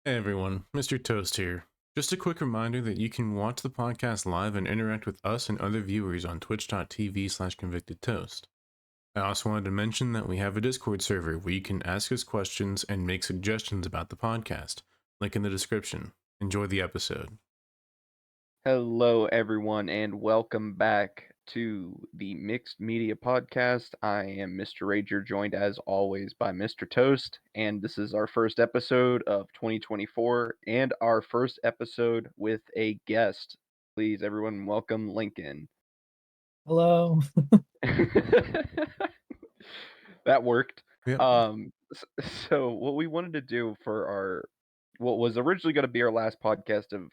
Hey everyone, Mr. Toast here. Just a quick reminder that you can watch the podcast live and interact with us and other viewers on twitch.tv/convictedtoast. I also wanted to mention that we have a Discord server where you can ask us questions and make suggestions about the podcast. Link in the description. Enjoy the episode. Hello, everyone, and welcome back to the Mixed Media Podcast. I am Mr. Rager, joined as always by Mr. Toast, and this is our first episode of 2024 and our first episode with a guest. Please, everyone, welcome Lincoln. Hello. That worked. Yep. So what we wanted to do for what was originally going to be our last podcast of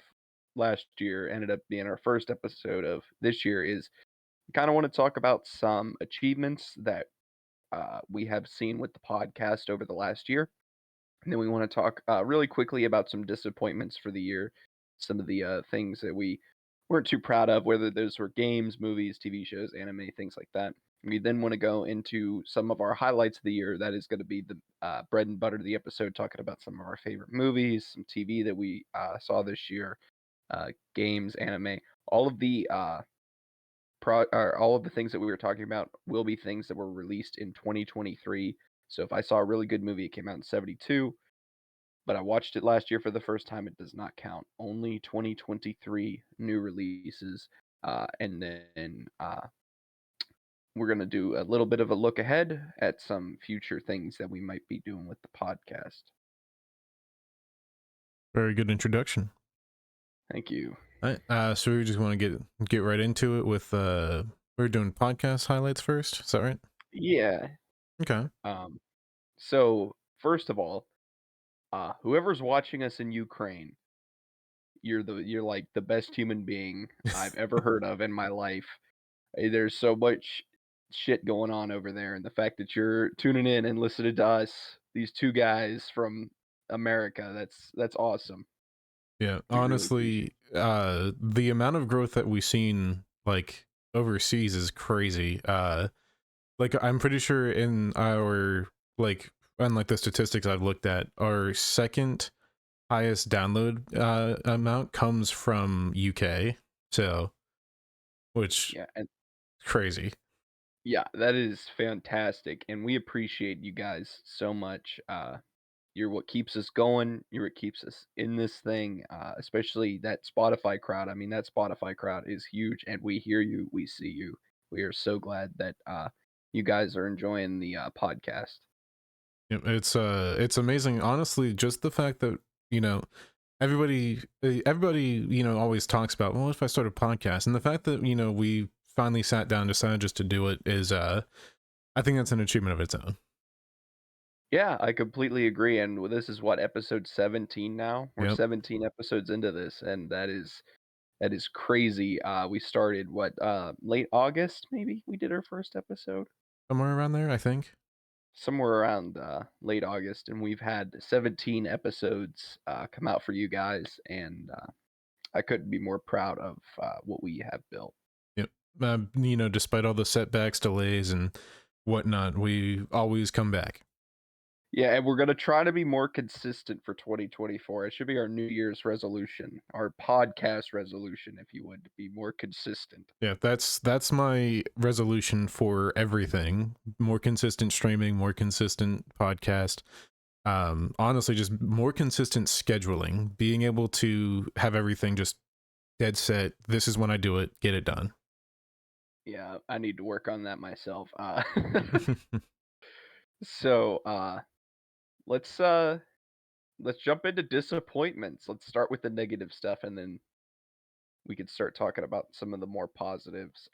last year ended up being our first episode of this year is kind of want to talk about some achievements that we have seen with the podcast over the last year. And then we want to talk really quickly about some disappointments for the year, some of the things that we weren't too proud of, whether those were games, movies, TV shows, anime, things like that. We then want to go into some of our highlights of the year. That is going to be the bread and butter of the episode, talking about some of our favorite movies, some TV that we saw this year, games, anime. All of the all of the things that we were talking about will be things that were released in 2023. So if I saw a really good movie, it came out in 72, but I watched it last year for the first time, it does not count. Only 2023 new releases. And then we're going to do a little bit of a look ahead at some future things that we might be doing with the podcast. Very good introduction. Thank you. All right. So we just want to get right into it with we're doing podcast highlights first. Is that right? Yeah. Okay. So first of all, whoever's watching us in Ukraine, you're like the best human being I've ever heard of in my life. There's so much shit going on over there, and the fact that you're tuning in and listening to us, these two guys from America, that's awesome. Yeah, We really appreciate honestly, the amount of growth that we've seen like overseas is crazy. Like I'm pretty sure in our like unlike the statistics I've looked at, our second highest download amount comes from UK. So, which Yeah, and crazy. yeah, that is fantastic, and we appreciate you guys so much. You're what keeps us going. You're what keeps us in this thing, especially that Spotify crowd. I mean, that Spotify crowd is huge, and we hear you, we see you. We are so glad that you guys are enjoying the podcast. Yeah, it's amazing. Honestly, just the fact that, you know, everybody, always talks about, well, if I start a podcast, and the fact that, we finally sat down, decided just to do it is I think that's an achievement of its own. Yeah, I completely agree. And this is what, episode 17 now? We're Yep. 17 episodes into this, and that is crazy. We started late August, maybe we did our first episode. Somewhere around there, I think. Somewhere around late August, and we've had 17 episodes come out for you guys, and I couldn't be more proud of what we have built. Yep. Despite all the setbacks, delays, and whatnot, we always come back. Yeah, and we're gonna try to be more consistent for 2024. It should be our New Year's resolution, our podcast resolution, if you would, to be more consistent. Yeah, that's my resolution for everything. More consistent streaming, more consistent podcast. Honestly, just more consistent scheduling, being able to have everything just dead set. This is when I do it, get it done. Yeah, I need to work on that myself. So let's uh let's jump into disappointments. Let's start with the negative stuff, and then we could start talking about some of the more positives.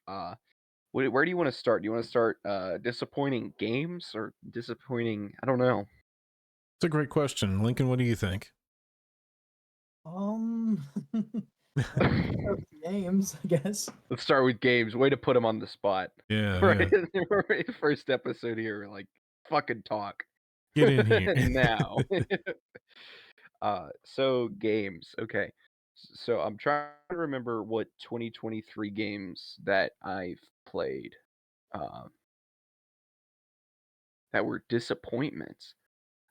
Where do you want to start? Do you want to start disappointing games or disappointing? I don't know. It's a great question. Lincoln, what do you think? Um, games, I guess. Let's start with games. Way to put him on the spot. Yeah, Right, yeah. right, first episode here. We're like, fucking talk Get in here. now. So games. Okay. So I'm trying to remember what 2023 games that I've played uh, that were disappointments.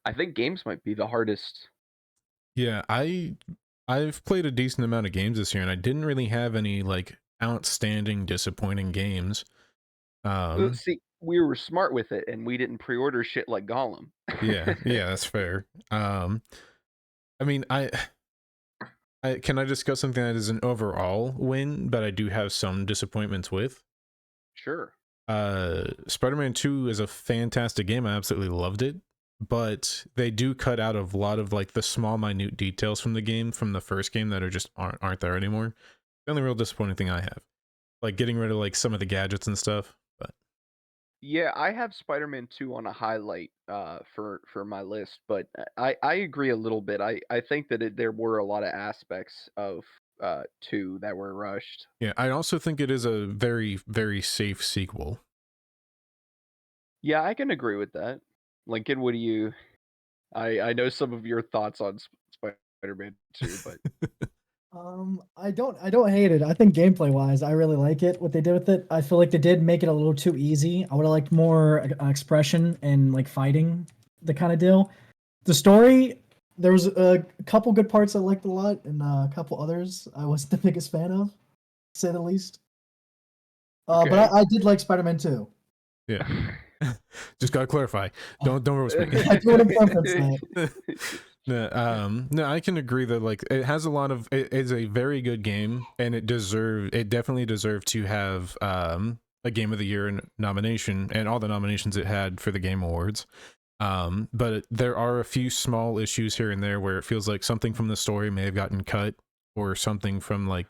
I think games might be the hardest Yeah, I've played a decent amount of games this year, and I didn't really have any like outstanding, disappointing games. Um, See, we were smart with it, and we didn't pre-order shit like Gollum. yeah, that's fair. I mean, I can I discuss something that is an overall win, but I do have some disappointments with. Sure. Spider-Man 2 is a fantastic game. I absolutely loved it, but they do cut out a lot of like the small minute details from the game from the first game that are just aren't there anymore. The only real disappointing thing I have. Like getting rid of like some of the gadgets and stuff. But Yeah, I have Spider-Man 2 on a highlight for my list, but I agree a little bit. I think that there were a lot of aspects of 2 that were rushed. yeah, I also think it is a very, very safe sequel. Yeah, I can agree with that. Lincoln, what do you I know some of your thoughts on Spider-Man 2, but I don't hate it. I think gameplay wise, I really like it. What they did with it, I feel like they did make it a little too easy. I would have liked more expression and like fighting, the kind of deal. The story, there was a couple good parts I liked a lot, and a couple others I wasn't the biggest fan of, to say the least. But okay. I did like Spider-Man 2. Yeah. Just gotta clarify. Don't roast me. I do want to preference that. No, no, I can agree that like it has a lot of it is a very good game, and it definitely deserved to have a Game of the Year nomination and all the nominations it had for the Game Awards. But there are a few small issues here and there where it feels like something from the story may have gotten cut, or something from like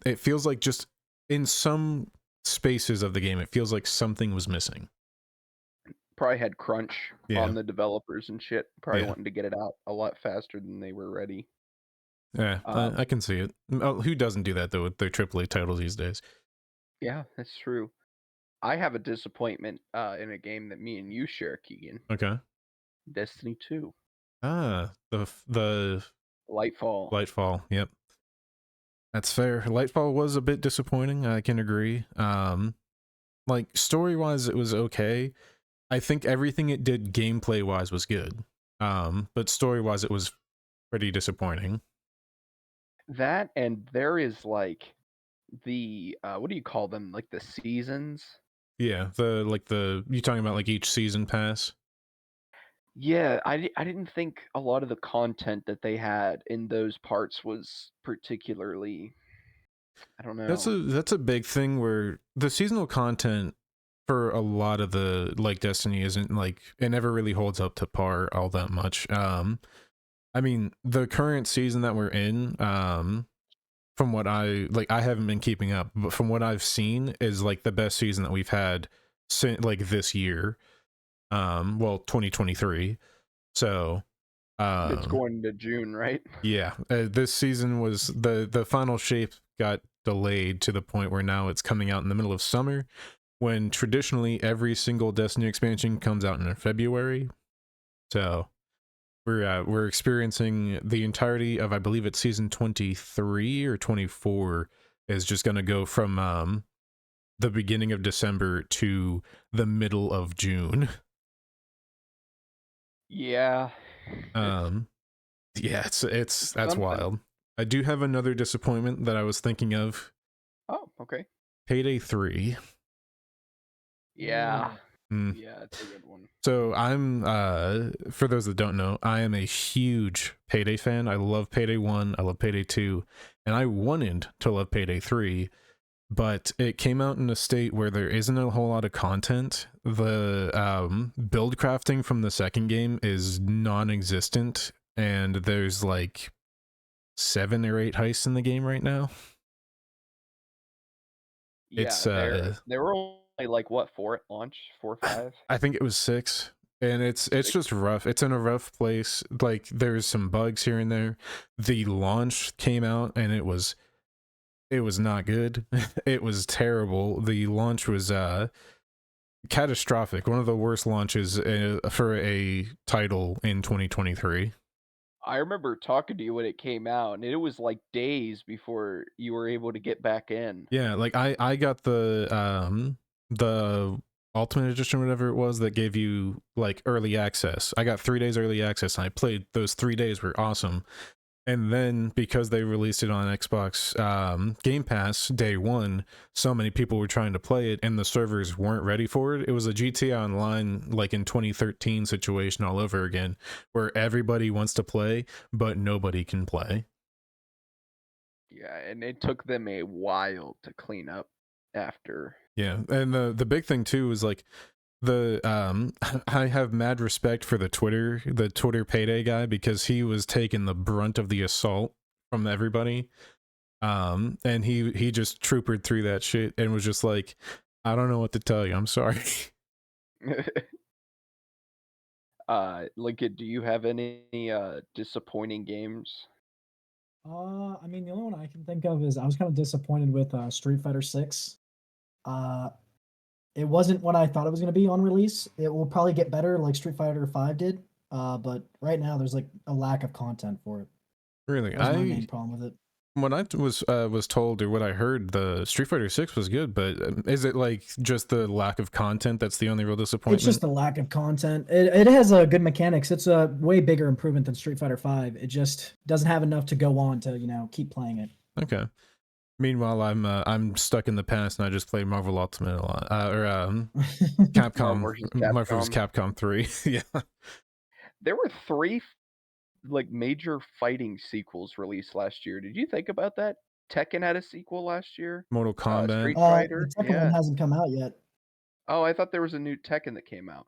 it feels like just in some spaces of the game it feels like something was missing. Probably had crunch Yeah, on the developers and shit, probably yeah. wanting to get it out a lot faster than they were ready. Yeah, Um, I can see it. Oh, who doesn't do that though with their AAA titles these days? yeah, that's true. I have a disappointment in a game that me and you share, Keegan. Okay. Destiny 2. The Lightfall. Lightfall. Yep, that's fair. Lightfall was a bit disappointing. I can agree. Like story wise, it was okay. I think everything it did gameplay wise was good. But story wise, it was pretty disappointing. That and there is like the what do you call them? Like the seasons? Yeah, the you talking about like each season pass? Yeah, I didn't think a lot of the content that they had in those parts was particularly, I don't know. That's a big thing where the seasonal content for a lot of the like Destiny isn't like it never really holds up to par all that much. I mean, the current season that we're in, from what I haven't been keeping up, but from what I've seen is like the best season that we've had since like this year. Well, 2023. So, It's um going to June, right? yeah, this season was the final shape got delayed to the point where now it's coming out in the middle of summer, when traditionally every single Destiny expansion comes out in February. So we're experiencing the entirety of, I believe it's season 23 or 24 is just going to go from the beginning of December to the middle of June. Yeah. It's Um yeah, it's that's something. wild. I do have another disappointment that I was thinking of. Oh, okay. Payday 3. Yeah. Mm. Yeah, it's a good one. So I'm for those that don't know, I am a huge Payday fan. I love Payday 1, I love Payday 2, and I wanted to love Payday 3, but it came out in a state where there isn't a whole lot of content. The build crafting from the second game is non-existent, and there's like 7 or 8 heists in the game right now. Yeah, It's there were only like what, 4 at launch? 4 or 5? I think it was 6, and it's 6? just rough. It's in a rough place. Like there's some bugs here and there. The launch came out and it was not good. It was terrible. The launch was catastrophic. One of the worst launches for a title in 2023. I remember talking to you when it came out, and it was like days before you were able to get back in. Yeah, like I got the Ultimate Edition, whatever it was, that gave you like early access. I got 3 days early access, and I played those 3 days were awesome. And then because they released it on Xbox Game Pass day one, so many people were trying to play it, and the servers weren't ready for it. It was a GTA Online, like in 2013 situation all over again, where everybody wants to play, but nobody can play. Yeah, and it took them a while to clean up after. Yeah, and the big thing too is like the I have mad respect for the Twitter payday guy, because he was taking the brunt of the assault from everybody. And he just troopered through that shit and was just like, I don't know what to tell you, I'm sorry. Lincoln, do you have any disappointing games? I mean, the only one I can think of is I was kind of disappointed with Street Fighter 6. It wasn't what I thought it was going to be on release. It will probably get better like Street Fighter 5 did. But right now there's like a lack of content for it. Really, That was my main problem with it. when I was told, or what I heard, the Street Fighter 6 was good, but is it like just the lack of content that's the only real disappointment? It's just the lack of content. It has a good mechanics. It's a way bigger improvement than Street Fighter 5. It just doesn't have enough to go on to keep playing it. Okay. Meanwhile, I'm stuck in the past, and I just play Marvel Ultimate a lot, Capcom, Marvel vs. Capcom 3. Yeah. There were 3 like major fighting sequels released last year. Did you think about that? Tekken had a sequel last year. Mortal Kombat. Street Fighter. The Tekken one hasn't come out yet. Oh, I thought there was a new Tekken that came out.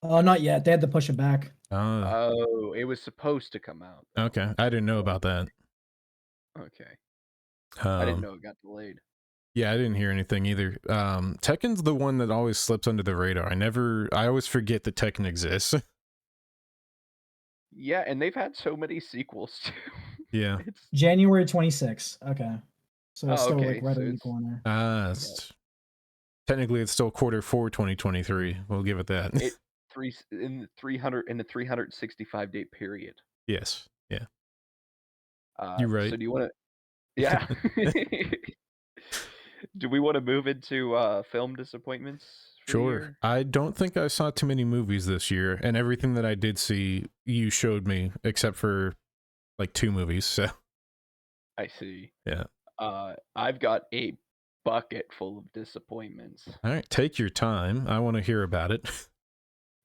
Not yet. They had to push it back. Oh, it was supposed to come out. Okay, I didn't know about that. Okay. I didn't know it got delayed. Yeah, I didn't hear anything either. Tekken's the one that always slips under the radar. I always forget that Tekken exists. Yeah, and they've had so many sequels too. Yeah. It's January 26th. Okay. So it's still okay, like right so around the corner. Technically it's still Q4 2023. We'll give it that. In the 365-day period. Yes. Yeah. You're right. So do you want to? Yeah. Do we want to move into film disappointments? Sure. I don't think I saw too many movies this year, and everything that I did see, you showed me, except for like 2 movies. So I see. Yeah. I've got a bucket full of disappointments. All right, take your time. I want to hear about it.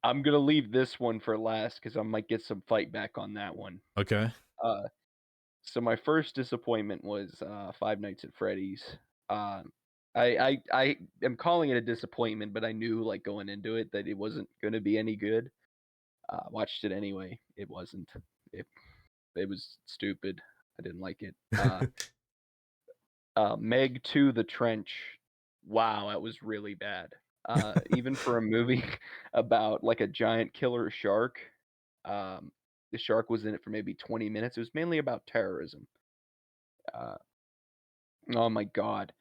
I'm gonna leave this one for last because I might get some fight back on that one. Okay. So my first disappointment was Five Nights at Freddy's. I am calling it a disappointment, but I knew like going into it that it wasn't gonna be any good. Watched it anyway. It wasn't. It was stupid. I didn't like it. Meg 2: The Trench. Wow, that was really bad. Even for a movie about like a giant killer shark, the shark was in it for maybe 20 minutes. It was mainly about terrorism. Oh my god.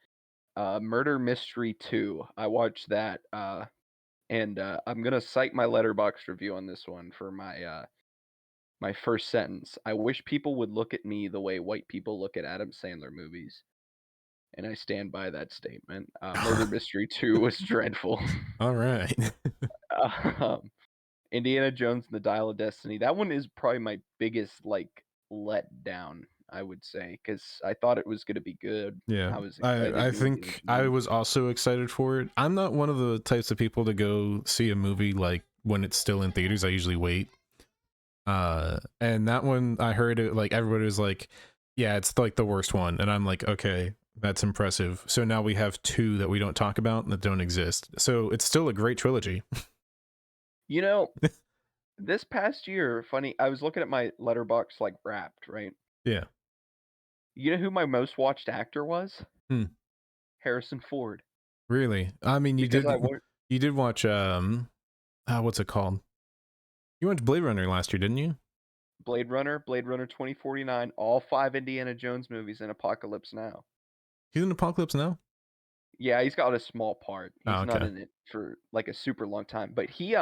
Murder Mystery 2. I watched that. And I'm gonna cite my Letterboxd review on this one for my first sentence. I wish people would look at me the way white people look at Adam Sandler movies. And I stand by that statement. Murder Mystery 2 was dreadful. All right. Indiana Jones and the Dial of Destiny. That one is probably my biggest like letdown, I would say, because I thought it was going to be good. Yeah, I was excited. I think I was also excited for it. I'm not one of the types of people to go see a movie like when it's still in theaters. I usually wait. And that one, I heard it like everybody was like, yeah, it's like the worst one, and I'm like, okay, that's impressive. So now we have 2 that we don't talk about and that don't exist. So it's still a great trilogy. You know, this past year, funny, I was looking at my Letterboxd like Wrapped, right? Yeah. You know who my most watched actor was? Harrison Ford. Really? I mean, you did watch what's it called? You went to Blade Runner last year, didn't you? Blade Runner 2049, all 5 Indiana Jones movies, and Apocalypse Now. He's in Apocalypse Now? Yeah, he's got a small part. He's okay. not in it for like a super long time. But he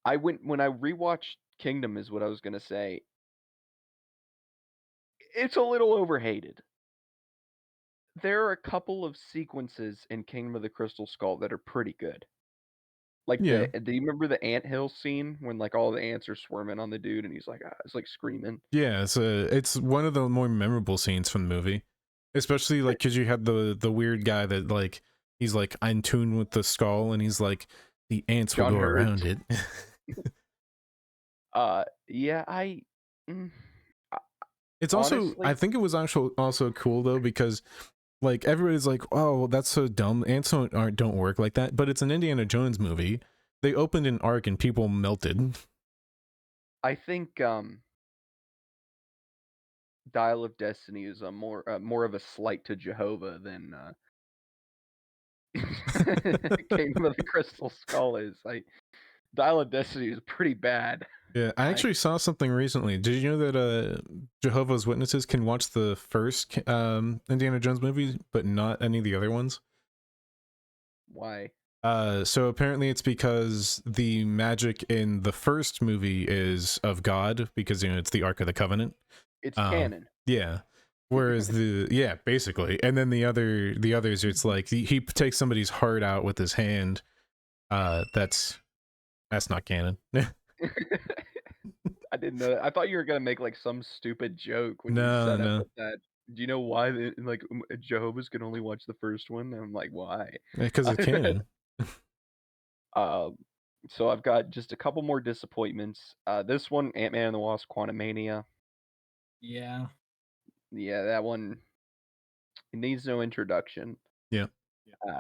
when I rewatched Kingdom is what I was gonna say. It's a little overhated. there are a couple of sequences in Kingdom of the Crystal Skull that are pretty good. Like Yeah. do you remember the anthill scene when like all the ants are swarming on the dude and he's like it's like screaming? Yeah, it's one of the more memorable scenes from the movie, especially like because you had the weird guy that like he's like in tune with the skull, and he's like the ants will John go Hurt. around it. Yeah, mm, It's also, I honestly, think it was actually also cool though because like everybody's like, oh, that's so dumb. Ants don't work like that, but it's an Indiana Jones movie. They opened an ark and people melted. I think Dial of Destiny is a more of a slight to Jehovah than Kingdom of the Crystal Skull is. Like Dial of Destiny is pretty bad. Yeah, I I actually saw something recently. Did you know that Jehovah's Witnesses can watch the first Indiana Jones movie, but not any of the other ones? Why? So apparently it's because the magic in the first movie is of God, because you know it's the Ark of the Covenant. It's Um, canon. yeah. Whereas yeah, basically, and then the others, it's like he takes somebody's heart out with his hand. That's not canon. I didn't know that. I thought you were gonna make like some stupid joke when you No, set up no, with that. Do you know why Jehovah's can only watch the first one? And I'm like, why? because it's canon. Um, so I've got just a couple more disappointments. This one, Ant-Man and the Wasp: Quantumania. Yeah. Yeah, that one it needs no introduction. Yeah.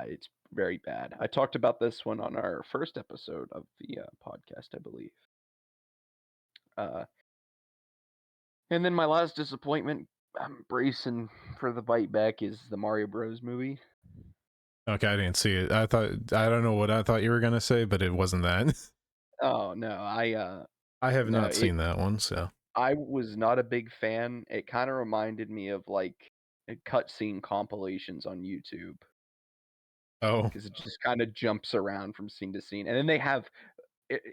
It's very bad. I talked about this one on our first episode of the podcast, I believe. And then my last disappointment, I'm bracing for the bite back, is the Mario Bros. Movie. Okay, I didn't see it. I don't know what I thought you were gonna say, but it wasn't that. Oh no, I have no, not seen that one, so. I was not a big fan. It kind of reminded me of like cutscene compilations on YouTube Oh, because it just kind of jumps around from scene to scene, and then they have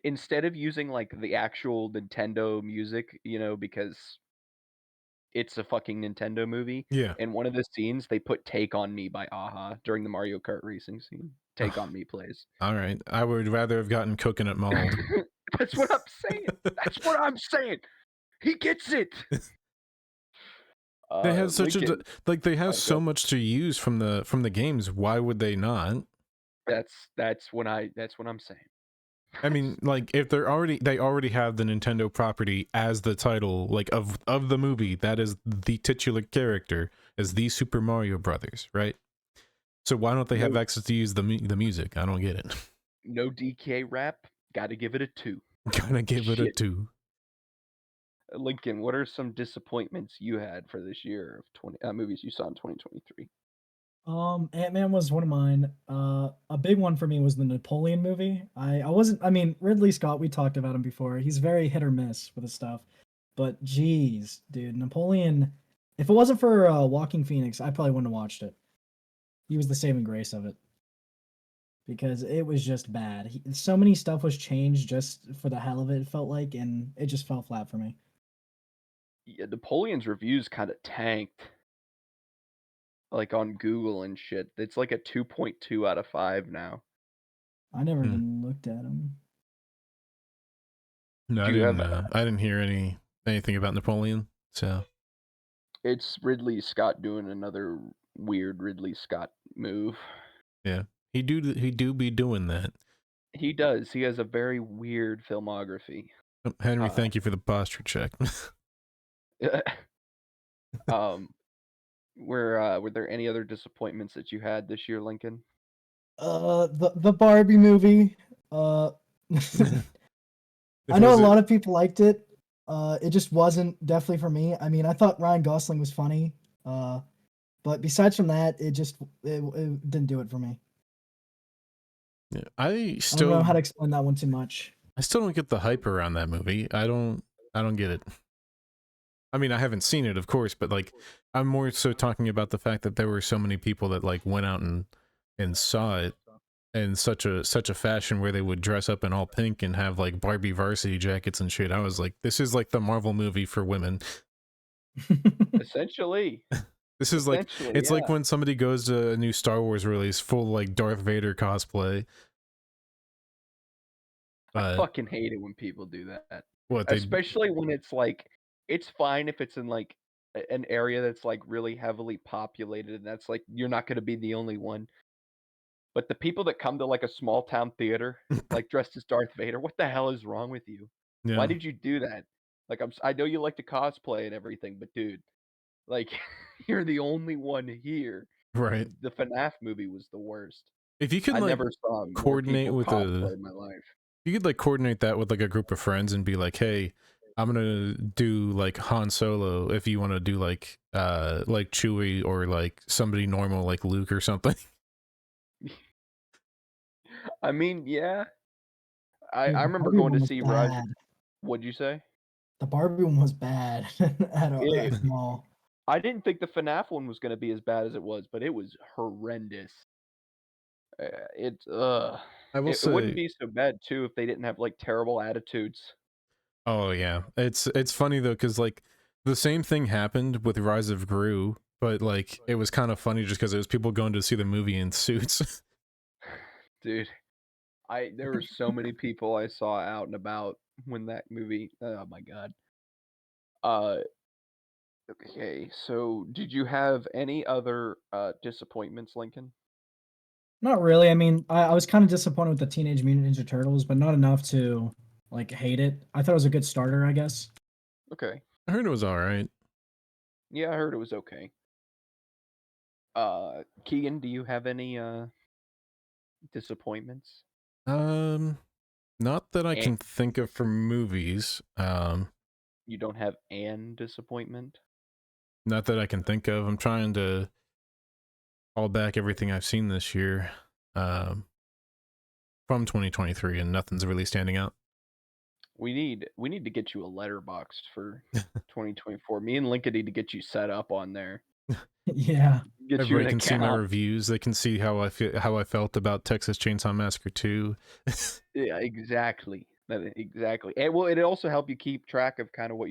instead of using like the actual Nintendo music, because it's a fucking Nintendo movie. yeah. In one of the scenes, they put "Take on Me" by Aha during the Mario Kart racing scene. "Take on Me" plays. All right. I would rather have gotten Coconut Mold. That's what I'm saying. That's what I'm saying. He gets it. They have such Lincoln. like they have so Go. much to use from the games. Why would they not? That's what I'm saying. I mean, like if they already have the Nintendo property as the title, like of the movie, that is the titular character as the Super Mario Brothers, right? So why don't they have No, access to use the music? I don't get it. no DK rap. Got to give it a 2. Gotta give it a Shit. 2. Lincoln, what are some disappointments you had for this year of 20 movies you saw in 2023? Ant-Man was one of mine. A big one for me was the Napoleon movie. I wasn't. I mean, Ridley Scott. We talked about him before. He's very hit or miss with his stuff. But geez, dude, Napoleon. If it wasn't for Walking Phoenix, I probably wouldn't have watched it. He was the saving grace of it because it was just bad. So many stuff was changed just for the hell of it. It felt like, and it just fell flat for me. Yeah, Napoleon's reviews kind of tanked, like on Google and shit. It's like a 2.2 out of 5 now. I never even looked at him. No, Do you have? I didn't hear anything about Napoleon. So It's Ridley Scott doing another weird Ridley Scott move. yeah, he do be doing that. He does. He has a very weird filmography. Oh, Henry, thank you for the posture check. Were there any other disappointments that you had this year, Lincoln? The Barbie movie. I know a lot of people liked it. It just wasn't definitely for me. I mean, I thought Ryan Gosling was funny. But besides from that, it didn't do it for me. Yeah, I don't know how to explain that one too much. I still don't get the hype around that movie. I don't get it. I mean, I haven't seen it, of course, but like, I'm more so talking about the fact that there were so many people that like went out and saw it in such a fashion where they would dress up in all pink and have like Barbie varsity jackets and shit. I was like, this is like the Marvel movie for women. Essentially. This is like, Essentially, it's like yeah. when somebody goes to a new Star Wars release full like Darth Vader cosplay. I But fucking hate it when people do that. what they Especially when it's like, it's fine if it's in like an area that's like really heavily populated and that's like you're not going to be the only one. But the people that come to like a small town theater, like dressed as Darth Vader, what the hell is wrong with you? Why yeah, did you do that? Like I know you like to cosplay and everything, but dude, like you're the only one here. right. The FNAF movie was the worst. If you could I like never saw more coordinate people with cosplay in my life. you could like coordinate that with like a group of friends and be like, hey, I'm gonna do like Han Solo if you want to do like Chewie or like somebody normal like Luke or something. I mean, yeah. Dude, I the remember Barbie going to one was see Rise. bad. What'd you say? The Barbie one was bad It, at the mall. I didn't think the FNAF one was gonna be as bad as it was, but it was horrendous. It's I will it wouldn't say, be so bad too if they didn't have like terrible attitudes. oh yeah, it's funny though because like the same thing happened with Rise of Gru, but like it was kind of funny just because it was people going to see the movie in suits. Dude, there were so many people I saw out and about when that movie. Oh my god. Uh, okay. So, did you have any other disappointments, Lincoln? Not really. I mean, I was kind of disappointed with the Teenage Mutant Ninja Turtles, but not enough to like hate it. I thought it was a good starter, I guess. Okay. I heard it was all right. Yeah, I heard it was okay. Keegan, do you have any disappointments? Um, not that I And can think of for movies. you don't have an disappointment? Not that I can think of. I'm trying to call back everything I've seen this year, um, from 2023, and nothing's really standing out. We need to get you a letterboxed for 2024. Me and Lincoln need to get you set up on there. Yeah. Get you Everybody an can see my account. reviews. They can see how how I felt about Texas Chainsaw Massacre 2. Yeah, exactly. Exactly. And well, it'll also help you keep track of kind of what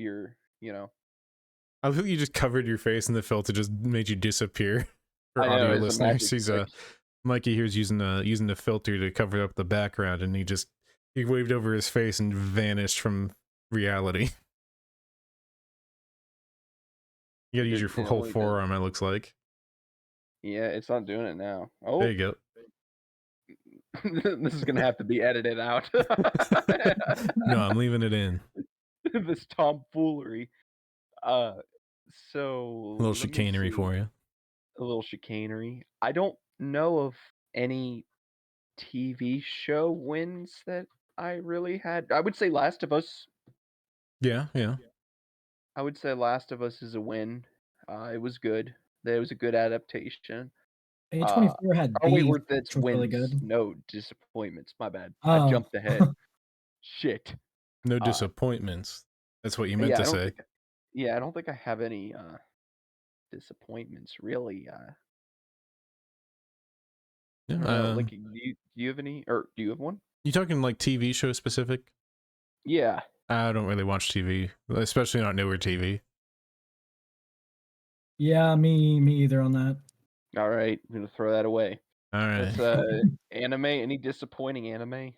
I think you just covered your face and the filter just made you disappear. For I know, audio it's a listeners, magic he's trick. Mikey here's using the filter to cover up the background, and he waved over his face and vanished from reality. You gotta use your It whole only does. forearm. It looks like. Yeah, it's not doing it now. There Oh, you go. this is gonna have to be edited out. No, I'm leaving it in. This tomfoolery. Uh, A little so let me chicanery see. for you. A little chicanery. I don't know of any TV show wins that I really had. I would say Last of Us. Yeah, yeah. I would say Last of Us is a win. It was good. It was a good adaptation. Uh, A24 had oh wait, Beef, that's which was really wins. good. No disappointments. My bad. I Oh, jumped ahead. Shit. No Uh, disappointments. That's what you meant yeah, to say. I don't think I have any disappointments really. I Yeah. don't know. Like, do you have any, or do you have one? You talking like TV show specific? Yeah. I don't really watch TV, especially not newer TV. yeah, me either on that. All right, I'm gonna throw that away. All right. Let's anime. Any disappointing anime?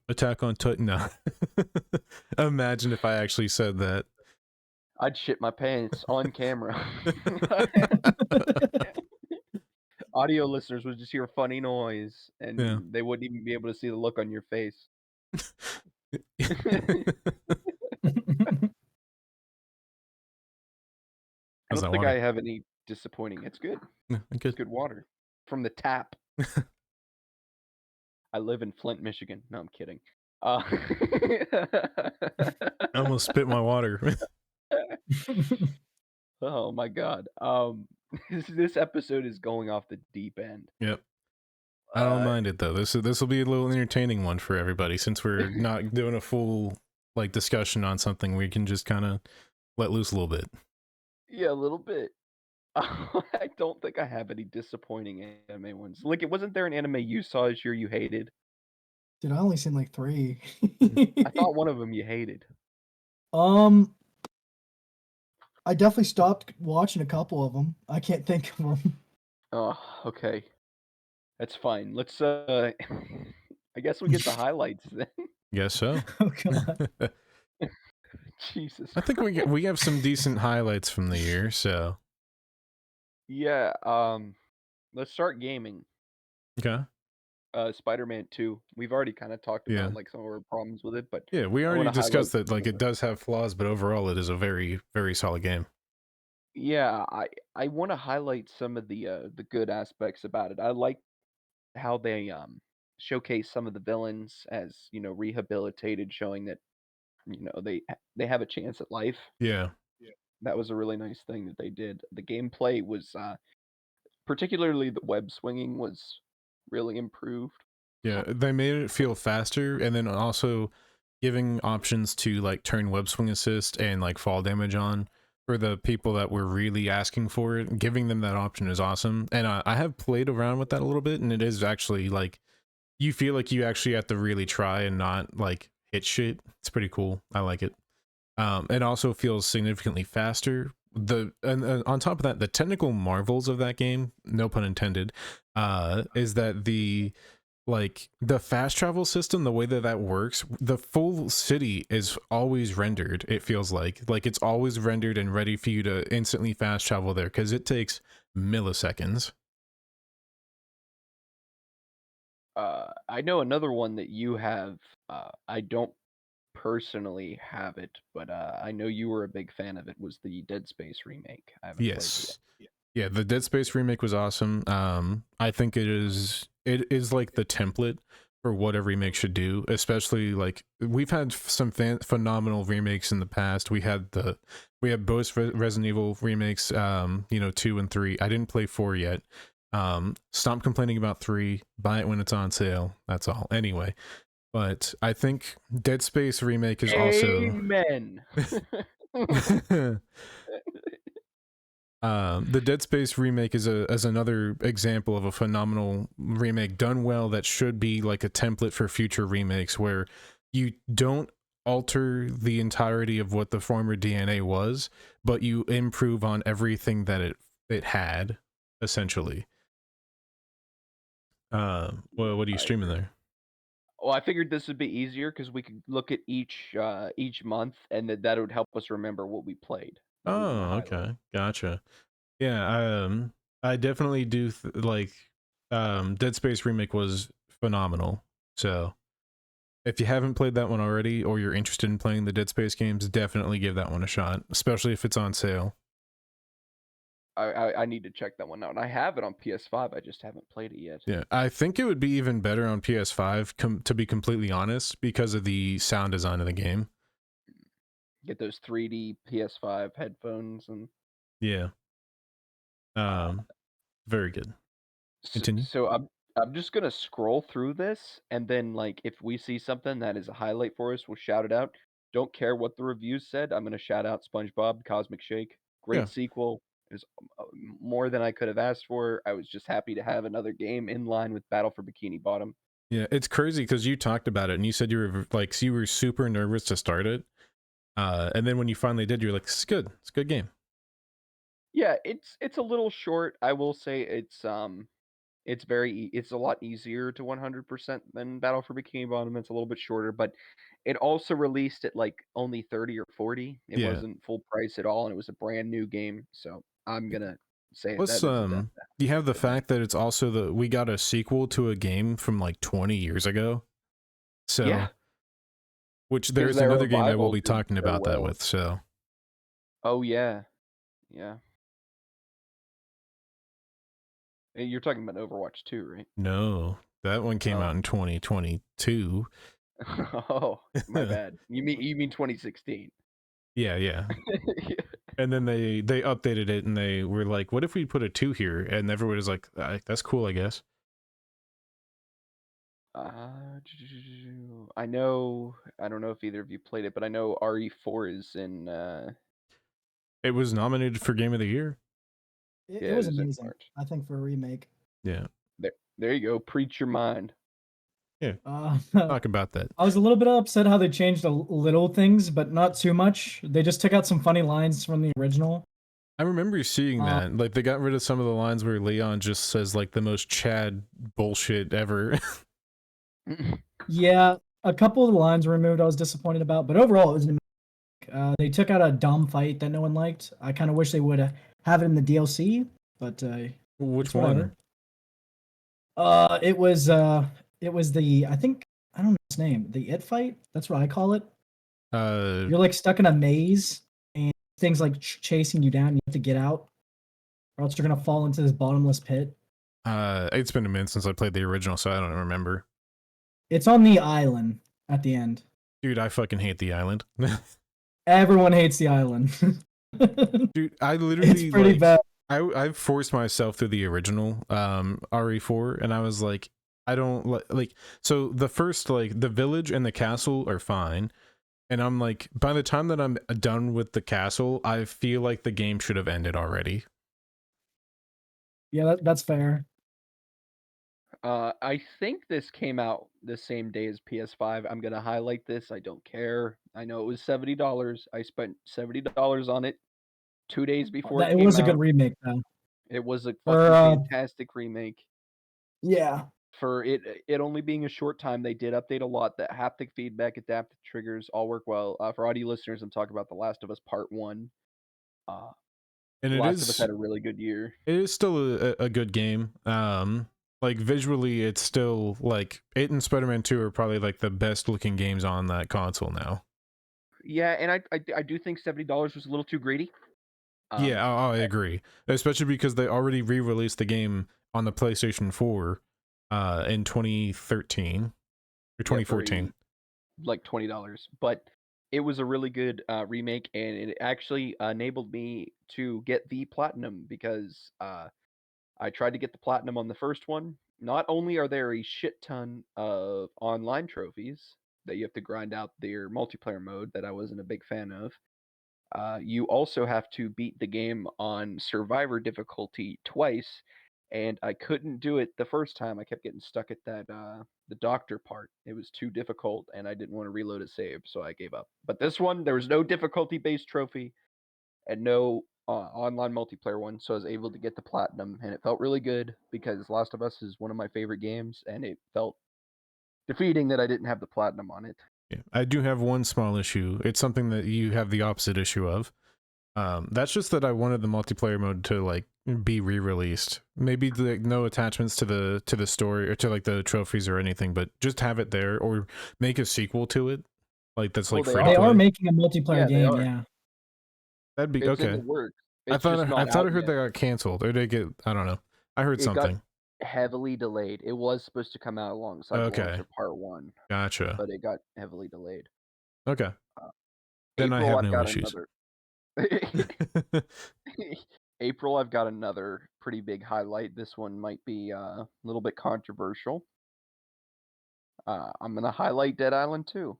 Attack on Titan. No. Imagine if I actually said that. I'd shit my pants on camera. Audio listeners would just hear a funny noise, Yeah. and they wouldn't even be able to see the look on your face. I How's don't that think I water? have any disappointing. It's good. Yeah, It's good. good water from the tap. I live in Flint, Michigan. No, I'm kidding. I almost spit my water. Oh my god. This episode is going off the deep end. Yep. I don't Uh, mind it though. This will be a little entertaining one for everybody since we're not doing a full like discussion on something. We can just kind of let loose a little bit. yeah, a little bit. I don't think I have any disappointing anime ones. Like, it wasn't there an anime you saw this year you hated? Dude, I only seen like 3. I thought one of them you hated. Um, I definitely stopped watching a couple of them. I can't think of them. Oh, okay. That's fine. Let's I guess we get the highlights then. Guess so. Oh god. Jesus I think Christ. we have some decent highlights from the year, so Yeah, let's start gaming. okay. Spider-Man 2. We've already kind of talked Yeah. about like some of our problems with it, but Yeah, we I already want to highlight discussed that some like of it does have flaws, but overall it is a very, very solid game. Yeah, I want to highlight some of the good aspects about it. I like how they showcase some of the villains as, rehabilitated, showing that, they have a chance at life. Yeah. That was a really nice thing that they did. The gameplay was particularly the web swinging was really improved. Yeah, they made it feel faster, and then also giving options to like turn web swing assist and like fall damage on for the people that were really asking for it. Giving them that option is awesome, and I have played around with that a little bit, and it is actually like you feel like you actually have to really try and not like hit shit. It's pretty cool. I like it. It also feels significantly faster. And on top of that, the technical marvels of that game, no pun intended, is that the fast travel system, the way that that works, the full city is always rendered. It feels like it's always rendered and ready for you to instantly fast travel there because it takes milliseconds. I know another one that you have. I don't personally have it, but I know you were a big fan of it. Was the Dead Space remake? I haven't played it Yes. Yeah, the Dead Space remake was awesome. I think it is like the template for what a remake should do, especially like we've had some phenomenal remakes in the past. We had both Resident Evil remakes, 2 and 3. I didn't play 4 yet. Stop complaining about 3, buy it when it's on sale. That's all. Anyway, but I think Dead Space remake is also Amen. the Dead Space remake is another example of a phenomenal remake done well that should be like a template for future remakes where you don't alter the entirety of what the former DNA was, but you improve on everything that it had, essentially. Well, what are you I streaming agree. there? Well, I figured this would be easier because we could look at each month, and that would help us remember what we played that we want to Oh, highlight. okay, gotcha. Yeah, I definitely do Dead Space remake was phenomenal. So if you haven't played that one already, or you're interested in playing the Dead Space games, definitely give that one a shot, especially if it's on sale. I need to check that one out. And I have it on PS5. I just haven't played it yet. Yeah, I think it would be even better on PS5, to be completely honest, because of the sound design of the game. Get those 3D PS5 headphones and Yeah, uh, very good. so, Continue. so I'm just gonna scroll through this, and then like if we see something that is a highlight for us, we'll shout it out. Don't care what the reviews said. I'm gonna shout out SpongeBob Cosmic Shake. Yeah, Great sequel. It was more than I could have asked for. I was just happy to have another game in line with Battle for Bikini Bottom. yeah, it's crazy because you talked about it and you said you were super nervous to start it, and then when you finally did, you're like, "It's good. It's a good game." Yeah, it's a little short. I will say it's a lot easier to 100% than Battle for Bikini Bottom. It's a little bit shorter, but it also released at like only 30 or 40. It Yeah. wasn't full price at all, and it was a brand new game. So I'm gonna say Plus, that is a you have the good one. fact that it's also we got a sequel to a game from like 20 years ago. Yeah, So, which because there's that another game I will revival be did talking so about that well. with. So, Oh yeah, yeah. You're talking about Overwatch 2, right? no, that one came Oh, out in 2022. oh, my bad. You mean 2016? Yeah, yeah. And then they updated it and they were like, "What if we put a 2 here?" And everyone was like, "That's cool, I guess." I know. I don't know if either of you played it, but I know RE4 is in. It was nominated for Game of the Year. It Yeah, it was is in amazing. March. I think for a remake. Yeah. There you go. Preach your mind. Yeah, Uh, talk about that. I was a little bit upset how they changed little things, but not too much. They just took out some funny lines from the original. I remember seeing Uh, that. Like, they got rid of some of the lines where Leon just says, like, the most Chad bullshit ever. Yeah, a couple of the lines were removed. I was disappointed about, but overall, it was an they took out a dumb fight that no one liked. I kind of wish they would have it in the DLC, but Which it's whatever. one? It was the I think I don't know its name. The it fight. That's what I call it. You're like stuck in a maze and things like chasing you down. You have to get out, or else you're gonna fall into this bottomless pit. It's been a minute since I played the original, so I don't remember. It's on the island at the end. Dude, I fucking hate the island. Everyone hates the island. Dude, I It's literally pretty like bad. I've forced myself through the original RE4, and I was like, I don't like so the first, like, the village and the castle are fine, and I'm like, by the time that I'm done with the castle, I feel like the game should have ended already. Yeah, that's fair. I think this came out the same day as PS5. I'm gonna highlight this. I don't care. I know it was $70. I spent $70 on it 2 days before That it it came was a good out. remake though. It was a Or fucking fantastic remake. yeah, For it only being a short time, they did update a lot. That haptic feedback, adaptive triggers all work well. For audio listeners, I'm talking about The Last of Us Part 1. Uh, And The Last of Us had a really good year. it is still a good game. Like, visually, it's still like it and Spider-Man 2 are probably like the best looking games on that console now. Yeah, and I do think $70 was a little too greedy. Yeah, I agree. Especially because they already re-released the game on the PlayStation 4 in 2013 or Yeah, 2014. like $20, but it was a really good remake, and it actually enabled me to get the platinum because I tried to get the platinum on the first one. Not only are there a shit ton of online trophies that you have to grind out their multiplayer mode that I wasn't a big fan of, you also have to beat the game on survivor difficulty twice, and I couldn't do it the first time. I kept getting stuck at that the doctor part. It was too difficult, and I didn't want to reload a save, so I gave up. But this one, there was no difficulty-based trophy and no online multiplayer one, so I was able to get the platinum, and it felt really good because Last of Us is one of my favorite games, and it felt defeating that I didn't have the platinum on it. Yeah, I do have one small issue. It's something that you have the opposite issue of. That's just that I wanted the multiplayer mode to like be re-released. Maybe no attachments to the story or to like the trophies or anything, but just have it there or make a sequel to it. Like that's Well, like they free to they are. are play. making a multiplayer Yeah, they game. are. Yeah, That'd be It's in the okay. works. I It's just not thought I out heard yet. they got canceled or they get, I don't know. I heard It got something. heavily delayed. It was supposed to come out alongside the launch Okay, of Part 1, gotcha. but it got heavily delayed. Okay, Uh, then I April, have I've no got issues. another. April, I've got another pretty big highlight. This one might be a little bit controversial. I'm gonna highlight Dead Island 2.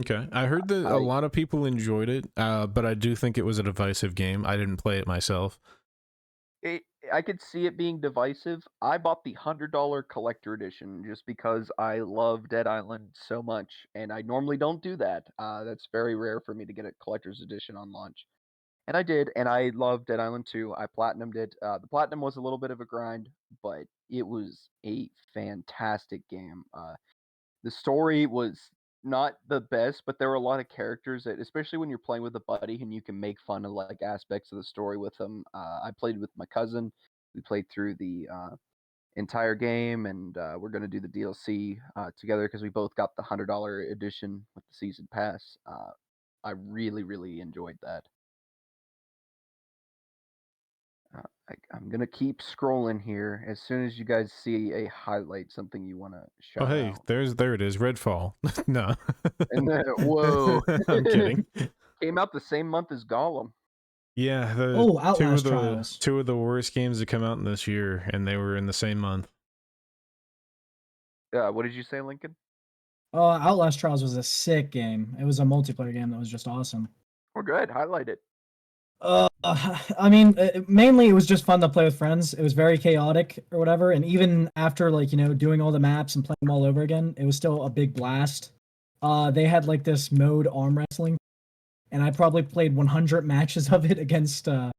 Okay, I heard that a I lot of people enjoyed it, but I do think it was a divisive game. I didn't play it myself. it, I could see it being divisive. I bought the $100 collector edition just because I love Dead Island so much, and I normally don't do that. That's very rare for me to get a collector's edition on launch. And I did, and I loved Dead Island 2. I platinumed it. The platinum was a little bit of a grind, but it was a fantastic game. The story was not the best, but there were a lot of characters that, especially when you're playing with a buddy and you can make fun of like aspects of the story with them. I played with my cousin. We played through the entire game, and we're gonna do the DLC together because we both got the $100 edition with the season pass. I really, really enjoyed that. I'm gonna keep scrolling here. As soon as you guys see a highlight, something you want to Oh, shout hey, out. there it is, Redfall. No, And then, whoa, I'm kidding. came out the same month as Gollum. Yeah, the Oh, Outlast Trials. two of the worst games that come out in this year, and they were in the same month. What did you say, Lincoln? Outlast Trials was a sick game. It was a multiplayer game that was just awesome. Well, good. Highlight it. I mean, mainly it was just fun to play with friends. It was very chaotic or whatever, and even after like doing all the maps and playing them all over again, it was still a big blast. They had like this mode arm wrestling, and I probably played 100 matches of it against a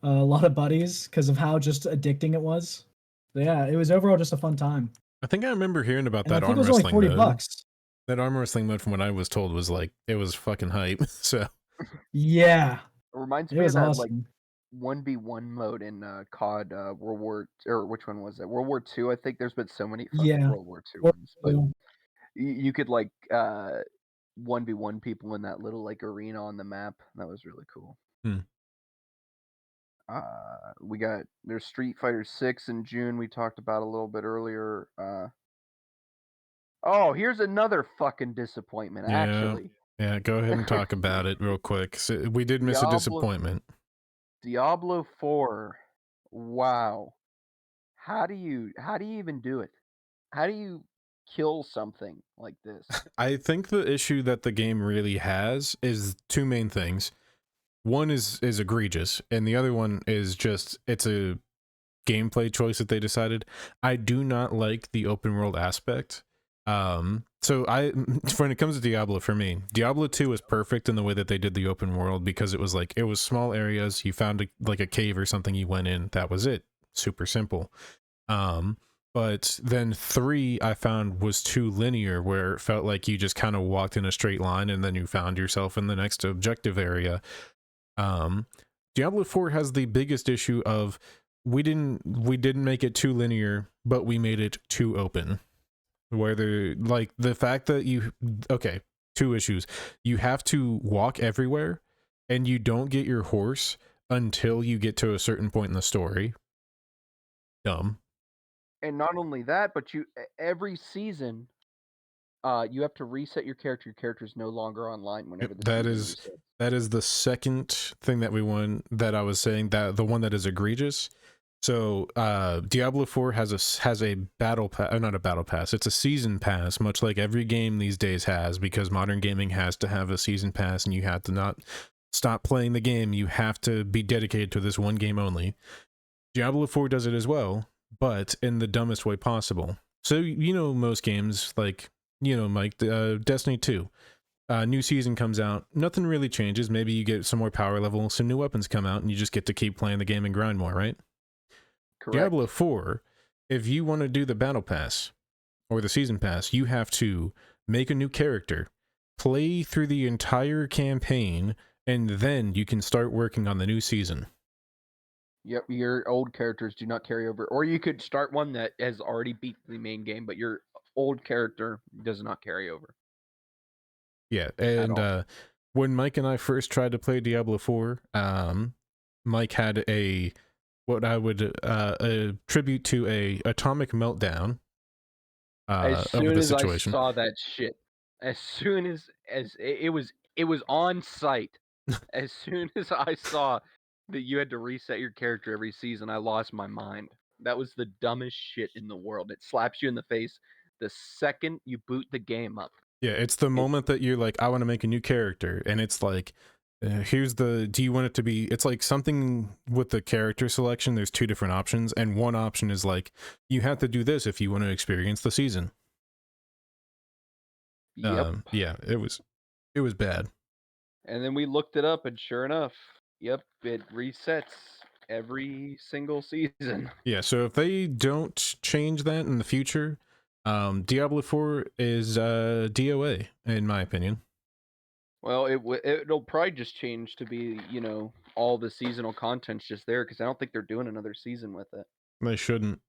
lot of buddies because of how just addicting it was. So yeah, it was overall just a fun time. I think I remember hearing about And I that think it arm was only wrestling 40 mode. bucks. That arm wrestling mode, from what I was told, was like it was fucking hype. So Yeah, It reminds it me of was that like awesome. 1v1 mode in COD World War, or which one was it? World War II, I think. There's been so many fucking Yeah. World War II Or- ones, but you could like 1v1 people in that little like arena on the map. That was really cool. Hmm. There's Street Fighter 6 in June. We talked about a little bit earlier. Oh, here's another fucking disappointment. yeah, Actually, yeah. Go ahead and talk about it real quick. So we did miss a Diablo disappointment. Diablo 4. Wow. How do you even do it? How do you kill something like this? I think the issue that the game really has is two main things. One is egregious, and the other one is just it's a gameplay choice that they decided. I do not like the open world aspect. So when it comes to Diablo, for me, Diablo 2 was perfect in the way that they did the open world, because it was like it was small areas. You found like a cave or something, you went in, that was it. Super simple. But then 3 I found was too linear, where it felt like you just kind of walked in a straight line and then you found yourself in the next objective area. Diablo 4 has the biggest issue of we didn't make it too linear, but we made it too open. Where the fact that two issues. You have to walk everywhere, and you don't get your horse until you get to a certain point in the story. Dumb. And not only that, but every season, you have to reset your character. Your character is no longer online whenever the season resets. That is the second thing that I was saying, that the one that is egregious. So Diablo 4 has a battle pass, not a battle pass, it's a season pass, much like every game these days has, because modern gaming has to have a season pass, and you have to not stop playing the game. You have to be dedicated to this one game only. Diablo 4 does it as well, but in the dumbest way possible. So most games, like Mike, Destiny 2, new season comes out, nothing really changes. Maybe you get some more power level, some new weapons come out, and you just get to keep playing the game and grind more, right? Correct. Diablo 4, if you want to do the battle pass or the season pass, you have to make a new character, play through the entire campaign, and then you can start working on the new season. Yep, your old characters do not carry over. Or you could start one that has already beat the main game, but your old character does not carry over. Yeah, and when Mike and I first tried to play Diablo 4, Mike had what I would attribute to a atomic meltdown As over soon the as I situation. saw that shit, as soon as it was on site, as soon as I saw that you had to reset your character every season, I lost my mind. That was the dumbest shit in the world. It slaps you in the face the second you boot the game up. Yeah, it's the moment that you're like, I want to make a new character, and it's like, do you want it to be, it's like something with the character selection, there's two different options, and one option is like, you have to do this if you want to experience the season. Yep. Yeah, it was bad. And then we looked it up, and sure enough, yep, it resets every single season. Yeah, so if they don't change that in the future, Diablo 4 is DOA, in my opinion. Well, it'll probably just change to be, all the seasonal content's just there, because I don't think they're doing another season with it. They shouldn't.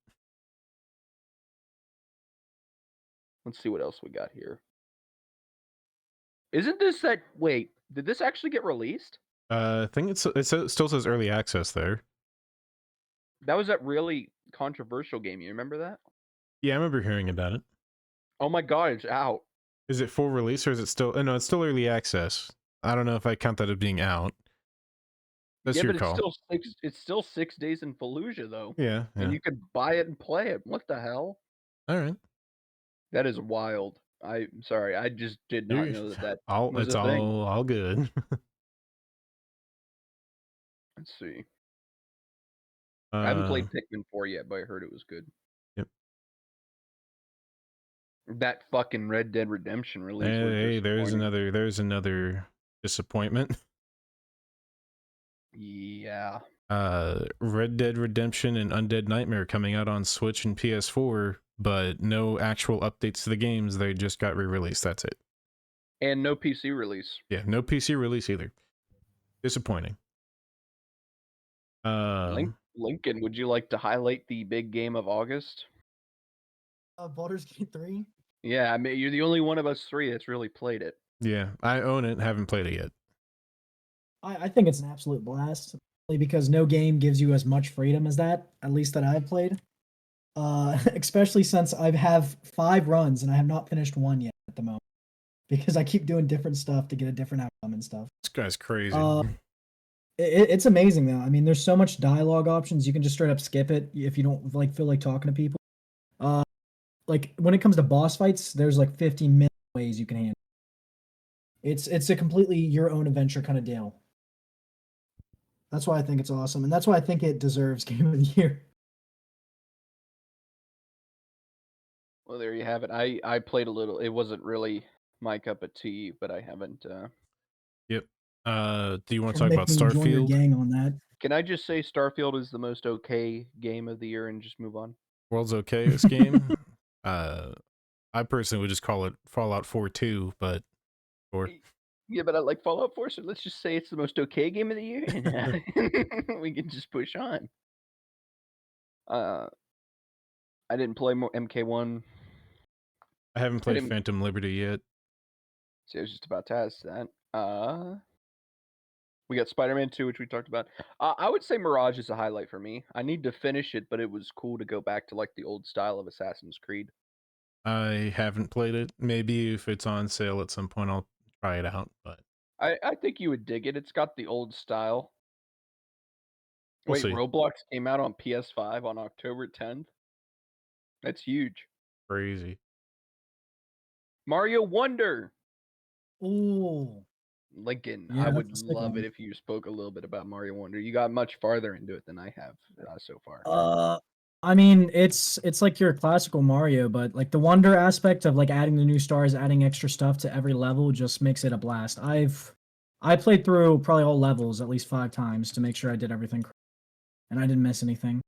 Let's see what else we got here. Isn't this that? Wait, did this actually get released? I think it still says early access there. That was that really controversial game. You remember that? Yeah, I remember hearing about it. Oh my god, it's out. Is it full release, or is it still? No, it's still early access. I don't know if I count that as being out. That's your call. It's still 6 days in Fallujah though. Yeah. And you could buy it and play it. What the hell? All right. That is wild. I'm sorry, I just did not know that was it's a thing. all good. Let's see. I haven't played Pikmin 4 yet, but I heard it was good. Yep. That fucking Red Dead Redemption release was Hey, there's disappointing. another disappointment. Yeah. Red Dead Redemption and Undead Nightmare coming out on Switch and PS4, but no actual updates to the games. They just got re-released. That's it. And no PC release. Yeah, no PC release either. Disappointing. Lincoln, would you like to highlight the big game of August? Baldur's Gate 3. Yeah, I mean, you're the only one of us three that's really played it. Yeah, I own it. Haven't played it yet. I think it's an absolute blast, only because no game gives you as much freedom as that. At least that I've played. Especially since I have 5 runs and I have not finished one yet at the moment, because I keep doing different stuff to get a different outcome and stuff. This guy's crazy. It's amazing though. I mean, there's so much dialogue options. You can just straight up skip it if you don't feel like talking to people. Like when it comes to boss fights, there's like 50 million ways you can handle it. It's a completely your own adventure kind of deal. That's why I think it's awesome, and that's why I think it deserves Game of the Year. Well, there you have it. I played a little. It wasn't really my cup of tea, but I haven't. Yep. Do you want to Trying talk about make me join your Starfield? gang on that. Can I just say Starfield is the most okay game of the year and just move on? World's okayest game. I personally would just call it Fallout 4 2, but or Yeah, but I like Fallout 4, so let's just say it's the most okay game of the year, and we can just push on. I didn't play more MK1. I haven't played Phantom Liberty yet. See, I was just about to ask that. We got Spider-Man 2, which we talked about. I would say Mirage is a highlight for me. I need to finish it, but it was cool to go back to like the old style of Assassin's Creed. I haven't played it. Maybe if it's on sale at some point, I'll try it out. But I think you would dig it. It's got the old style. We'll Wait, see. Roblox came out on PS5 on October 10th? That's huge. Crazy. Mario Wonder! Ooh. Lincoln, Yeah, I that's would a sick love one. it if you spoke a little bit about Mario Wonder. You got much farther into it than I have so far. I mean, it's like your classical Mario, but like the wonder aspect of like adding the new stars, adding extra stuff to every level just makes it a blast. I played through probably all levels at least 5 times to make sure I did everything correct, and I didn't miss anything.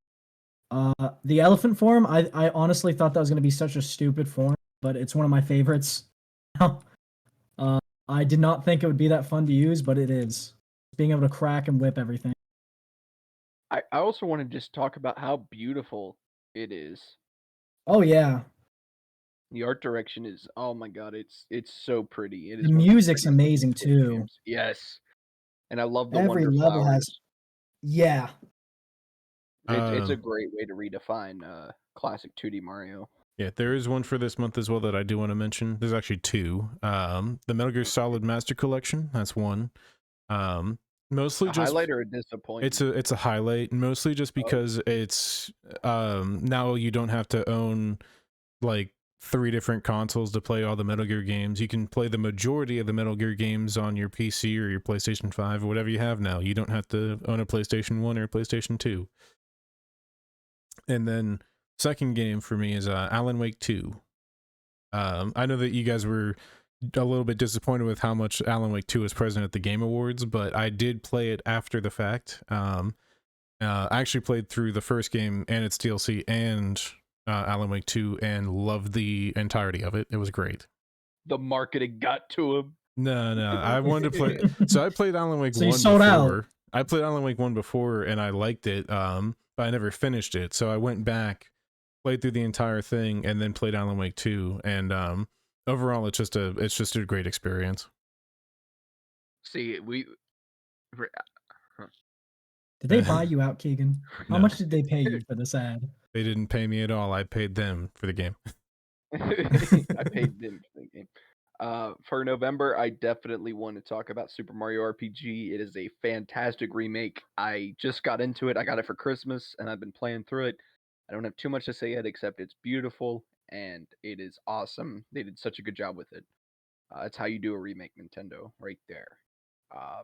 The elephant form, I honestly thought that was going to be such a stupid form, but it's one of my favorites. I did not think it would be that fun to use, but it is. Being able to crack and whip everything. I also want to just talk about how beautiful it is. Oh yeah. The art direction is, oh my god, it's so pretty. It is The one of the music's prettiest looking amazing sports too. games. Yes. And I love the Every Wonder level has Flowers. yeah. It's a great way to redefine classic 2D Mario. Yeah, there is one for this month as well that I do want to mention. There's actually 2. The Metal Gear Solid Master Collection, that's one. Mostly A just highlight or a disappointment? it's a highlight, mostly just because it's now you don't have to own like 3 different consoles to play all the Metal Gear games. You can play the majority of the Metal Gear games on your PC or your PlayStation 5 or whatever you have now. You don't have to own a PlayStation 1 or a PlayStation 2. And then second game for me is Alan Wake 2. I know that you guys were a little bit disappointed with how much Alan Wake 2 was present at the Game Awards, but I did play it after the fact. I actually played through the first game and its DLC and Alan Wake 2 and loved the entirety of it. It was great. The marketing got to him. No, I wanted to play. So I played Alan Wake 1 sold before. out. I played Alan Wake 1 before and I liked it, but I never finished it. So I went back, played through the entire thing, and then played Alan Wake 2. And overall, it's just a great experience. See, Did they buy you out, Keegan? How No. much did they pay you for this ad? They didn't pay me at all. I paid them for the game. I paid them for the game. For November, I definitely want to talk about Super Mario RPG. It is a fantastic remake. I just got into it. I got it for Christmas, and I've been playing through it. I don't have too much to say yet, except it's beautiful and it is awesome. They did such a good job with it. That's how you do a remake, Nintendo, right there. I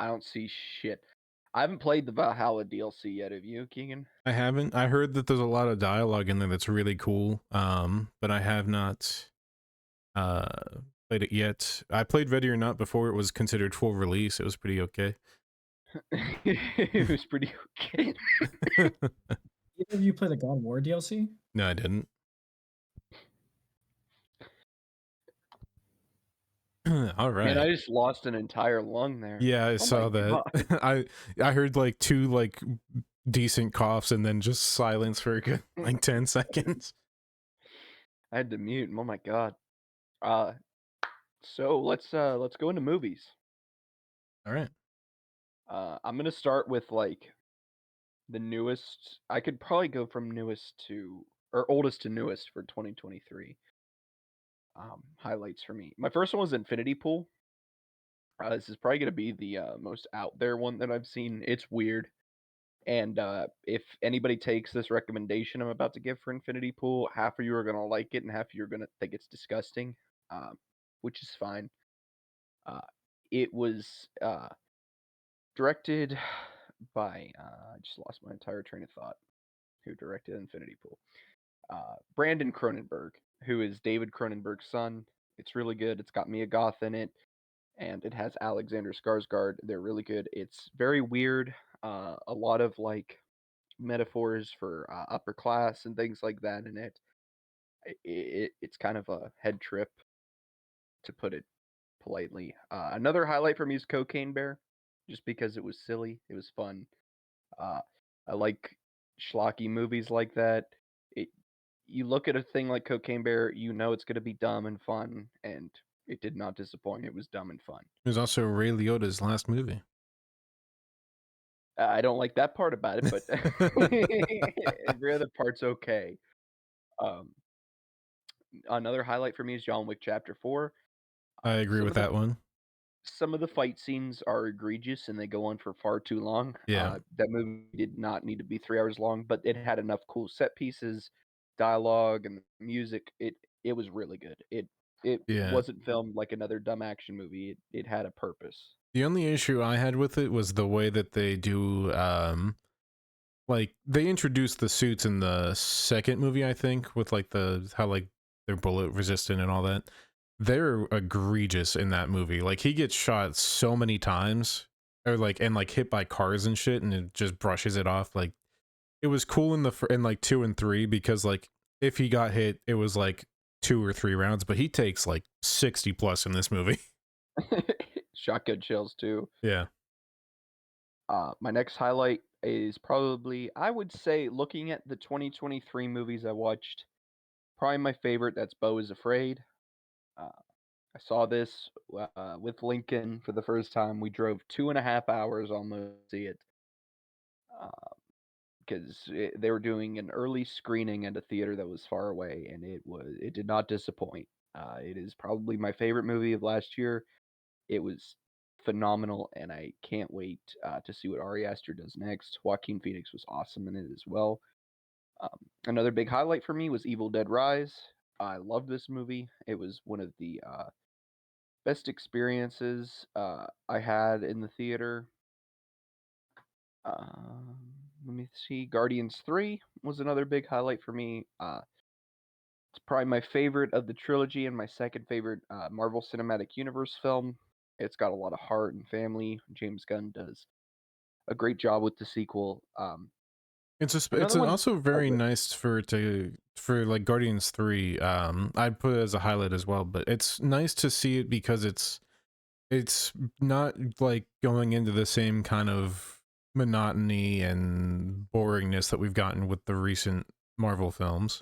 don't see shit. I haven't played the Valhalla DLC yet. Have you, Keegan? I haven't. I heard that there's a lot of dialogue in there that's really cool. But I have not played it yet. I played Ready or Not before it was considered full release. It was pretty okay. It was pretty okay. Either of you play the God of War DLC? No, I didn't. All right. Man, I just lost an entire lung there. Yeah, I Oh saw my that. God. I heard like 2 like decent coughs and then just silence for a good like 10 seconds. I had to mute. Oh my God. So let's go into movies. All right. I'm gonna start with like the newest. I could probably go from newest to or oldest to newest for 2023. Highlights for me. My first one was Infinity Pool. This is probably gonna be the most out there one that I've seen. It's weird, and if anybody takes this recommendation I'm about to give for Infinity Pool, half of you are gonna like it, and half of you are gonna think it's disgusting, um, which is fine. Uh, it was directed by I just lost my entire train of thought. Who directed Infinity Pool? Brandon Cronenberg, who is David Cronenberg's son. It's really good. It's got Mia Goth in it, and it has Alexander Skarsgård. They're really good. It's very weird. A lot of like metaphors for upper class and things like that in it. It's kind of a head trip, to put it politely. Another highlight for me is Cocaine Bear, just because it was silly. It was fun. Uh, I like schlocky movies like that. It You look at a thing like Cocaine Bear, you know it's going to be dumb and fun, and it did not disappoint. It was dumb and fun. It was also Ray Liotta's last movie. I don't like that part about it, but every other part's okay. Um, Another highlight for me is John Wick Chapter 4. I agree Some with of the that one. some of the fight scenes are egregious and they go on for far too long. Yeah. That movie did not need to be 3 hours long, but it had enough cool set pieces, dialogue, and music. It was really good. It Yeah. wasn't filmed like another dumb action movie. It had a purpose. The only issue I had with it was the way that they do like they introduced the suits in the second movie, I think, with like how like they're bullet resistant and all that. They're egregious in that movie. Like he gets shot so many times or like and like hit by cars and shit and it just brushes it off. Like it was cool in like 2 and 3 because like if he got hit it was like 2 or 3 rounds, but he takes like 60 plus in this movie. Shotgun shells too. Yeah. My next highlight is probably, I would say, looking at the 2023 movies I watched, probably my favorite. That's Beau is Afraid. Uh, I saw this with Lincoln for the first time. We drove 2.5 hours almost to see it because they were doing an early screening at a theater that was far away, and it did not disappoint. It is probably my favorite movie of last year. It was phenomenal, and I can't wait to see what Ari Aster does next. Joaquin Phoenix was awesome in it as well. Another big highlight for me was Evil Dead Rise. I loved this movie. It was one of the best experiences I had in the theater. Let me see. Guardians 3 was another big highlight for me. It's probably my favorite of the trilogy and my second favorite Marvel Cinematic Universe film. It's got a lot of heart and family. James Gunn does a great job with the sequel. It's Another one. also very nice for like Guardians 3. I'd put it as a highlight as well, but it's nice to see it because it's not like going into the same kind of monotony and boringness that we've gotten with the recent Marvel films,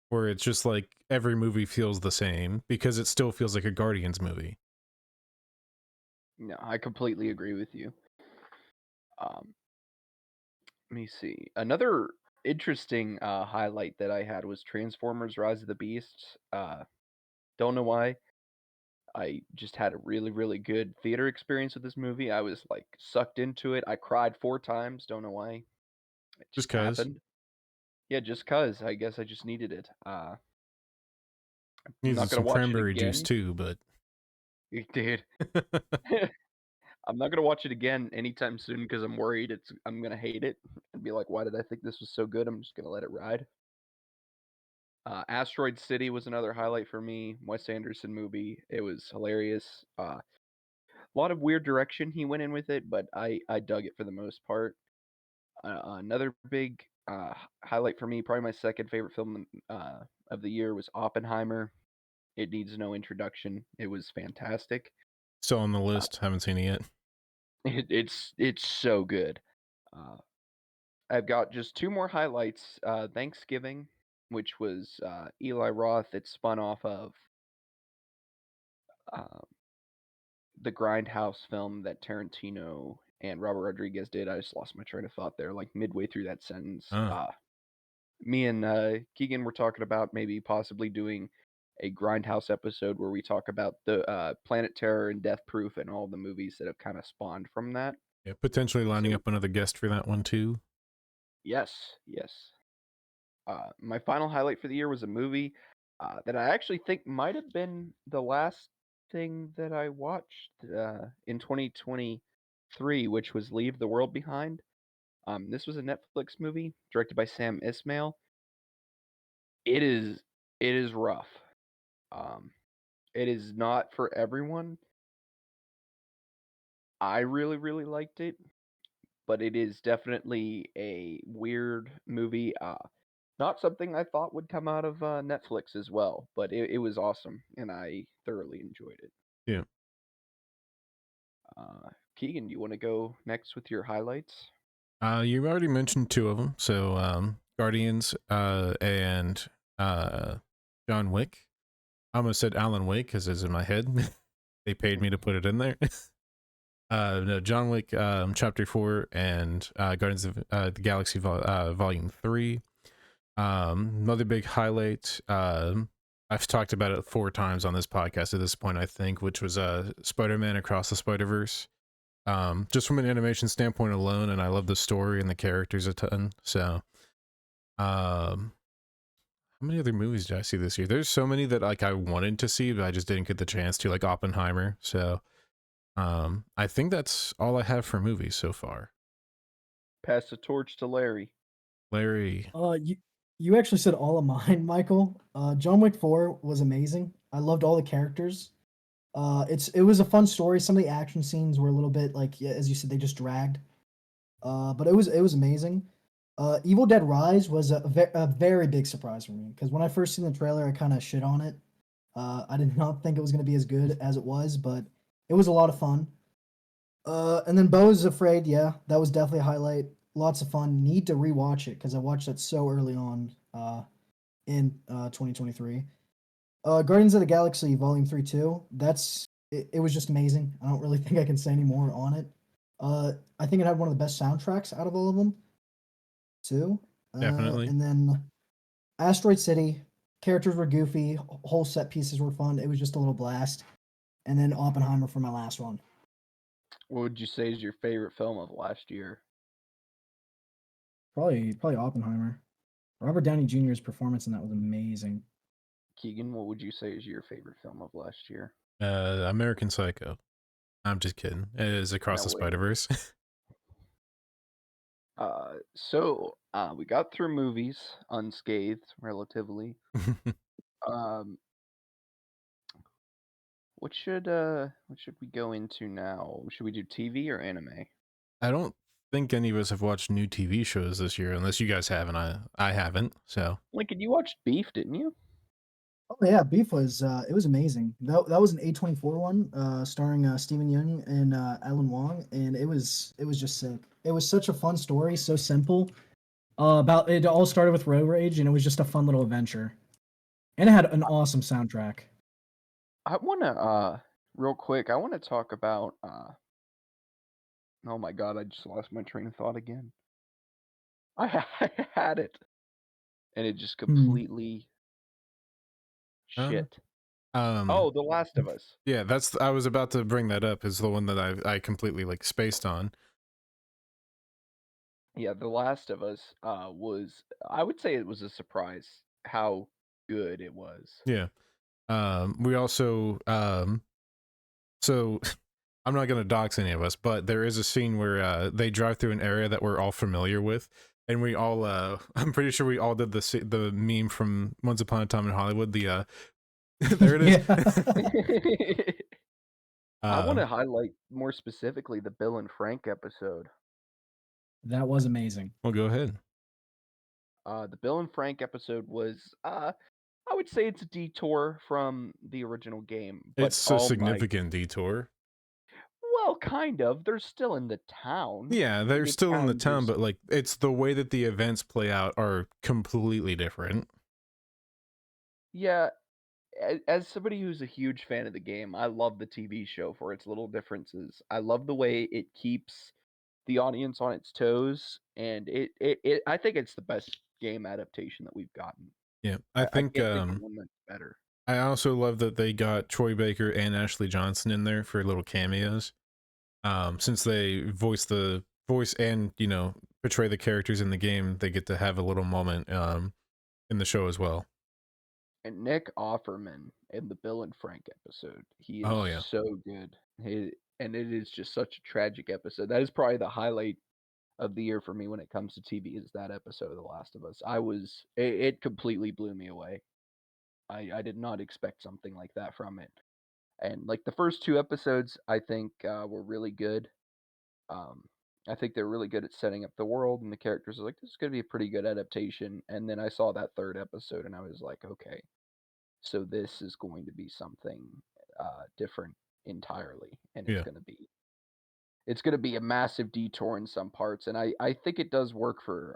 where it's just like every movie feels the same because it still feels like a Guardians movie. No, I completely agree with you. Um, Let me see. Another interesting highlight that I had was Transformers: Rise of the Beasts. Don't know why. I just had a really, really good theater experience with this movie. I was like sucked into it. I cried 4 times. Don't know why. It Just just cause happened. Yeah, just cause. I guess I just needed it. I'm needed not gonna some watch it cranberry juice again. too, but You did. I'm not gonna watch it again anytime soon because I'm worried I'm gonna hate it and be like, why did I think this was so good? I'm just gonna let it ride. Asteroid City was another highlight for me. Wes Anderson movie. It was hilarious. A lot of weird direction he went in with it, but I dug it for the most part. Another big highlight for me, probably my second favorite film of the year, was Oppenheimer. It needs no introduction. It was fantastic. Still on the list. Haven't seen it yet. It's so good. Uh, I've got just two more highlights. Thanksgiving, which was Eli Roth. It spun off of uh, the Grindhouse film that Tarantino and Robert Rodriguez did. I just lost my train of thought there, like midway through that sentence. Oh, Me and Keegan were talking about maybe possibly doing a Grindhouse episode where we talk about the Planet Terror and Death Proof and all the movies that have kind of spawned from that. yeah. Potentially lining So up another guest for that one too. yes, yes. My final highlight for the year was a movie that I actually think might have been the last thing that I watched in 2023, which was Leave the World Behind. This was a Netflix movie directed by Sam Ismail. It is it is rough. Um, it is not for everyone. I really, really liked it, but it is definitely a weird movie. Not something I thought would come out of Netflix as well, but it was awesome, and I thoroughly enjoyed it. Yeah. Keegan, do you want to go next with your highlights? You already mentioned two of them. So Guardians and John Wick. I almost said Alan Wake because it's in my head. They paid me to put it in there. No, John Wick Chapter 4 and Guardians of the Galaxy Volume 3. Another big highlight. I've talked about it 4 times on this podcast at this point, I think, which was Spider-Man Across the Spider-Verse. Just from an animation standpoint alone, and I love the story and the characters a ton. So, how many other movies did I see this year? There's so many that like I wanted to see, but I just didn't get the chance to, like Oppenheimer. So, I think that's all I have for movies so far. Pass the torch to Larry. Larry, You actually said all of mine, Michael. John Wick 4 was amazing. I loved all the characters. It was a fun story. Some of the action scenes were a little bit like, yeah, as you said, they just dragged. But it was amazing. Evil Dead Rise was a very big surprise for me because when I first seen the trailer, I kind of shit on it. I did not think it was going to be as good as it was, but it was a lot of fun. And then Beau is Afraid, yeah, that was definitely a highlight. Lots of fun. Need to rewatch it because I watched that so early on in 2023. Guardians of the Galaxy Volume 3 too. It was just amazing. I don't really think I can say any more on it. I think it had one of the best soundtracks out of all of them too. definitely. And then Asteroid City, characters were goofy, whole set pieces were fun. It was just a little blast. And then Oppenheimer for my last one. What would you say is your favorite film of last year? Probably Oppenheimer. Robert Downey Jr.'s performance in that was amazing. Keegan, what would you say is your favorite film of last year? American Psycho. I'm just kidding. It is Across No the way. Spider-Verse. We got through movies unscathed, relatively. Um, what should we go into now? Should we do TV or anime? I don't think any of us have watched new TV shows this year, unless you guys have, and I haven't. So Lincoln, you watched Beef, didn't you? Oh yeah, Beef was it was amazing. That was an A24 one, starring Stephen Yeun and Alan Wong, and it was just sick. It was such a fun story, so simple. About it all started with road rage, and it was just a fun little adventure, and it had an awesome soundtrack. I wanna real quick, I wanna talk about oh my god, I just lost my train of thought again. I had it and it just Hmm. completely uh, shit. um Oh, The Last of Us. yeah, I was about to bring that up, is the one that I completely like spaced on. Yeah, The Last of Us was, I would say it was a surprise how good it was. Yeah. We also so I'm not gonna dox any of us, but there is a scene where they drive through an area that we're all familiar with, and we all I'm pretty sure we all did the meme from Once Upon a Time in Hollywood. The there it is. Yeah. I want to um, highlight more specifically the Bill and Frank episode. That was amazing. well, go ahead. The Bill and Frank episode was, I would say it's a detour from the original game, but It's a oh my, significant detour. well, kind of. They're still in the town. Yeah, they're The still in the town town, just, but like it's the way that the events play out are completely different. yeah. As somebody who's a huge fan of the game, I love the TV show for its little differences. I love the way it keeps the audience on its toes, and I think it's the best game adaptation that we've gotten. Yeah, I, I I think can't think of one that's better. I also love that they got Troy Baker and Ashley Johnson in there for little cameos. Since they voice and portray the characters in the game, they get to have a little moment in the show as well. And Nick Offerman in the Bill and Frank episode, he is Oh yeah, so good. And it is just such a tragic episode. That is probably the highlight of the year for me when it comes to TV is that episode of The Last of Us. It completely blew me away. I did not expect something like that from it. And like the first two episodes, I think were really good. Um, I think they're really good at setting up the world and the characters. I was like, this is going to be a pretty good adaptation. And then I saw that third episode, and I was like, okay, so this is going to be something different entirely, and yeah, it's going to be a massive detour in some parts, and I think it does work for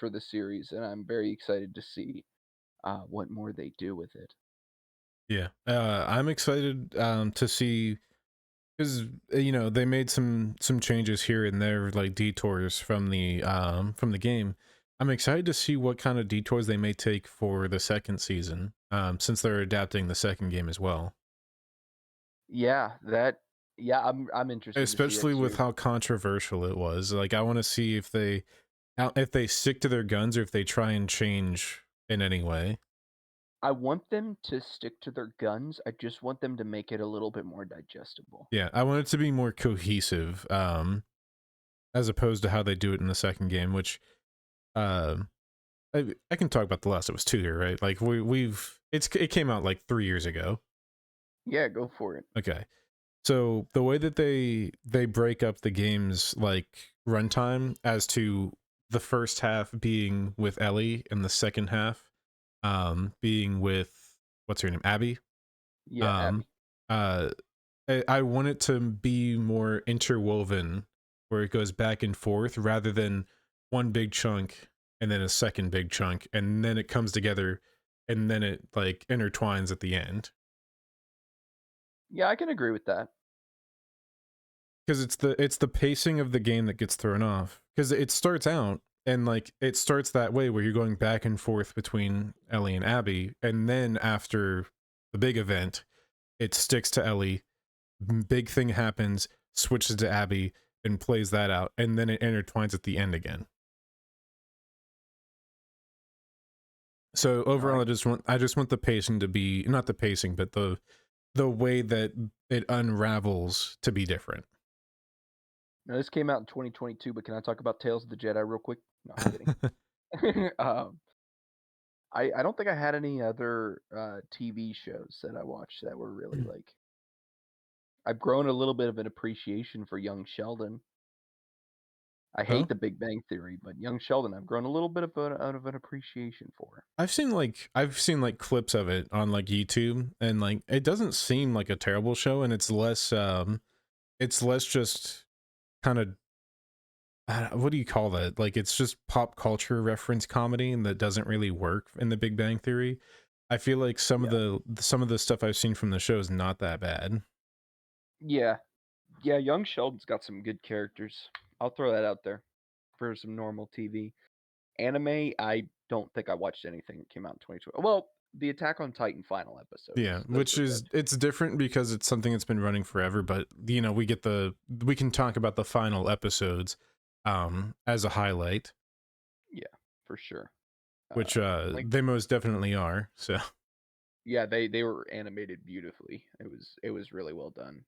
the series, and I'm very excited to see what more they do with it. yeah. I'm excited to see because they made some changes here and there, like detours from the game. I'm excited to see what kind of detours they may take for the second season, since they're adapting the second game as well. Yeah, I'm interested to see that Especially with too. how controversial it was. Like, I want to see if they stick to their guns or if they try and change in any way. I want them to stick to their guns. I just want them to make it a little bit more digestible. Yeah, I want it to be more cohesive, as opposed to how they do it in the second game, which um I can talk about The Last of Us 2 here, right? Like it came out like 3 years ago. Yeah, go for it. Okay. So the way that they break up the game's like runtime as to the first half being with Ellie and the second half being with what's her name? Abby. Yeah, Um Abby. uh I want it to be more interwoven where it goes back and forth rather than one big chunk and then a second big chunk and then it comes together and then it like intertwines at the end. Yeah, I can agree with that. Because it's the pacing of the game that gets thrown off. Because it starts out and like it starts that way where you're going back and forth between Ellie and Abby, and then after the big event, it sticks to Ellie. Big thing happens, switches to Abby, and plays that out, and then it intertwines at the end again. So No, overall, I just want the pacing to be not the pacing, but the way that it unravels to be different. Now, this came out in 2022, but can I talk about Tales of the Jedi real quick? No, I'm kidding. I don't think I had any other TV shows that I watched that were really like. I've grown a little bit of an appreciation for Young Sheldon. I Huh? hate The Big Bang Theory, but Young Sheldon, I've grown a little bit of out of an appreciation for. I've seen like clips of it on like YouTube, and like it doesn't seem like a terrible show, and it's less just kind of what do you call that? Like it's just pop culture reference comedy, and that doesn't really work in The Big Bang Theory. I feel like Yeah, some of the stuff I've seen from the show is not that bad. yeah, yeah. Young Sheldon's got some good characters. I'll throw that out there for some normal TV. Anime, I don't think I watched anything that came out in 2020. Well, the Attack on Titan final Yeah, episodes, those which were good. is it's different because it's something that's been running forever, but we can talk about the final episodes as a highlight, Yeah, for sure. which Like they most definitely are. So yeah, they were animated beautifully. It was really well done.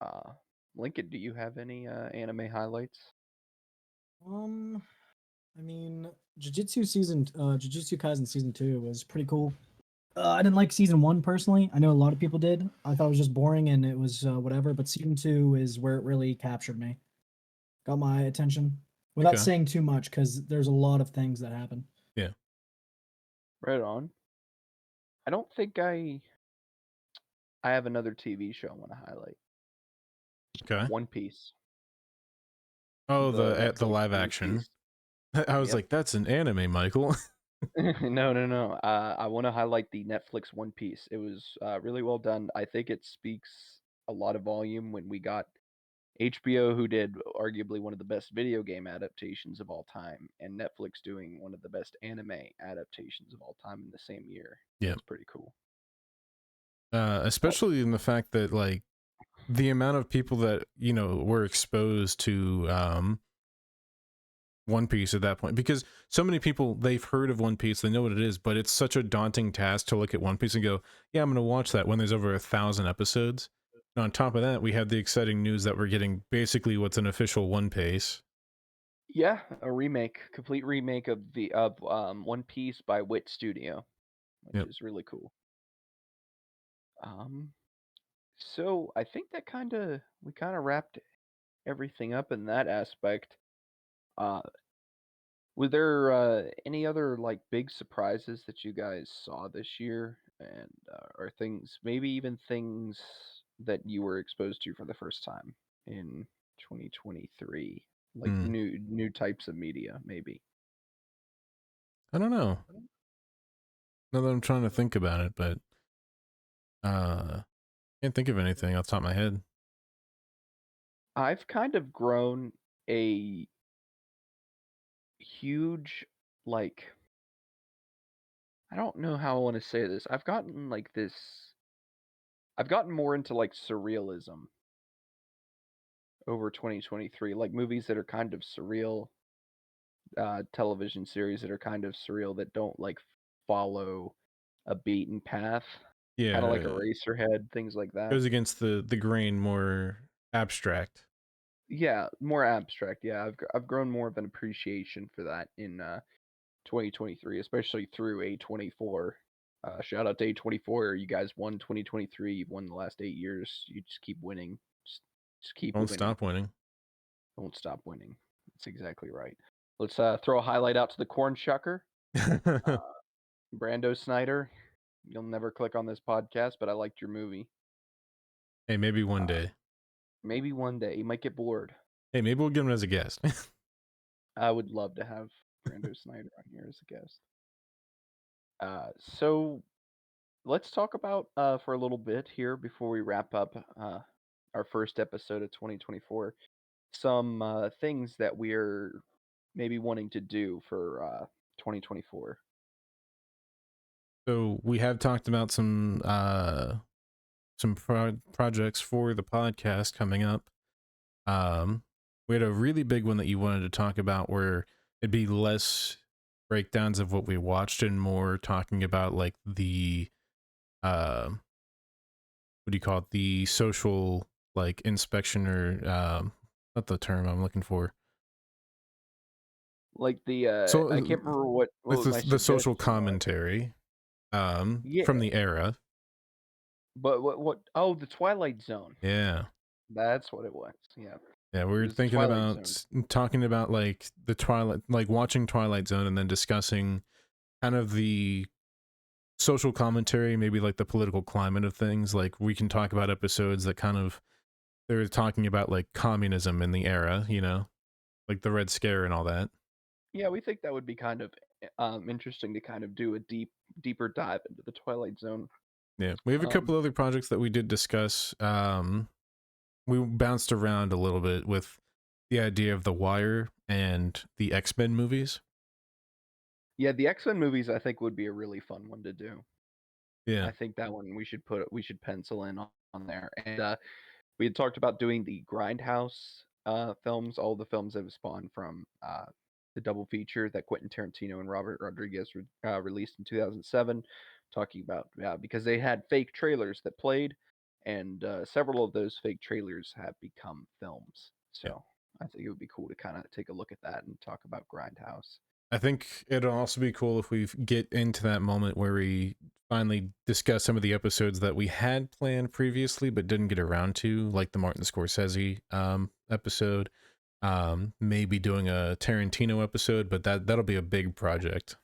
Uh, Lincoln, do you have any anime highlights? Um, I mean, Jujutsu Kaisen season 2 was pretty cool. I didn't like season 1 personally. I know a lot of people did. I thought it was just boring and it was whatever. But season 2 is where it really captured me, got my attention. Without Okay. saying too much, because there's a lot of things that happen. Yeah. Right on. I don't think I have another TV show I want to highlight. Okay. One Piece, Oh, the the Netflix live One action. Piece. I was Yep. like, that's an anime, Michael. No. I want to highlight the Netflix One Piece. It was really well done. I think it speaks a lot of volume when we got HBO, who did arguably one of the best video game adaptations of all time, and Netflix doing one of the best anime adaptations of all time in the same year. It Yeah. was pretty cool. Especially in the fact that like the amount of people that were exposed to One Piece at that point, because so many people, they've heard of One Piece, they know what it is, but it's such a daunting task to look at One Piece and go, yeah, I'm going to watch that when there's over 1,000 episodes. And on top of that, we have the exciting news that we're getting basically what's an official One Piece. Yeah, a complete remake of the One Piece by Wit Studio, which Yep. is really cool. So I think that we kind of wrapped everything up in that aspect. Uh, were there any other like big surprises that you guys saw this year, and or things, maybe even things that you were exposed to for the first time in 2023, like Hmm. new types of media, maybe? I don't know. Now that I'm trying to think about it, but can't think of anything off the top of my head. I've kind of grown a huge, like, I don't know how I want to say this. I've gotten more into like surrealism over 2023, like movies that are kind of surreal, television series that are kind of surreal that don't like follow a beaten path, kind of like Yeah, Eraserhead, things like that. goes against the grain, more abstract. Yeah, more abstract. Yeah, I've grown more of an appreciation for that in 2023, especially through A24. Shout out to A24. You guys won 2023. You've won the last 8 years. You just keep winning. Just keep Don't winning. stop winning. Don't stop winning. That's exactly right. Let's throw a highlight out to the Corn Shucker. Brando Snyder. You'll never click on this podcast, but I liked your movie. Hey, maybe one day. Maybe one day. You might get bored. Hey, maybe we'll get him as a guest. I would love to have Brando Snyder on here as a guest. So let's talk about for a little bit here before we wrap up our first episode of 2024. Some things that we're maybe wanting to do for 2024. So we have talked about some projects for the podcast coming up. We had a really big one that you wanted to talk about where it'd be less breakdowns of what we watched and more talking about like the what do you call it, the social like inspection, or not the term I'm looking for. Like the So I can't remember with what my the social suggestion was. commentary Yeah, from the era. but what? Oh, the Twilight Zone. Yeah. That's what it was. Yeah, Yeah, we it were was the thinking Twilight Zone. about talking about like the Twilight, like watching Twilight Zone and then discussing kind of the social commentary, maybe like the political climate of things. Like we can talk about episodes that kind of, they're talking about like communism in the era, like the Red Scare and all that. Yeah, we think that would be kind of interesting to kind of do a deeper dive into the Twilight Zone. Yeah, we have a Um, couple other projects that we did discuss. We bounced around a little bit with the idea of The Wire and the X-Men movies. yeah, the X-Men movies I think would be a really fun one to do. Yeah. I think that one we should pencil in on there. And we had talked about doing the Grindhouse films, all the films that have spawned from the double feature that Quentin Tarantino and Robert Rodriguez released in 2007, talking about because they had fake trailers that played, and several of those fake trailers have become films. Yeah. So I think it would be cool to kind of take a look at that and talk about Grindhouse. I think it'll also be cool if we get into that moment where we finally discuss some of the episodes that we had planned previously but didn't get around to, like the Martin Scorsese episode. Maybe doing a Tarantino episode, but that'll be a big project.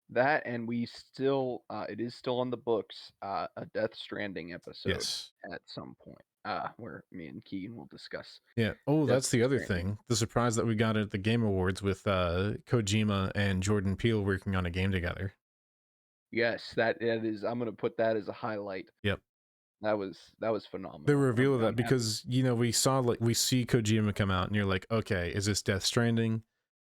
That, and we still, it is still on the books, a Death Stranding episode Yes. at some point, where me and Keegan will discuss. Yeah. Oh, Death that's the other Stranding. thing. The surprise that we got at the Game Awards with Kojima and Jordan Peele working on a game together. Yes, that is. I'm gonna put that as a highlight. Yep. That was phenomenal. The reveal of that, I'm happy. because we see Kojima come out and you're like, okay, is this Death Stranding?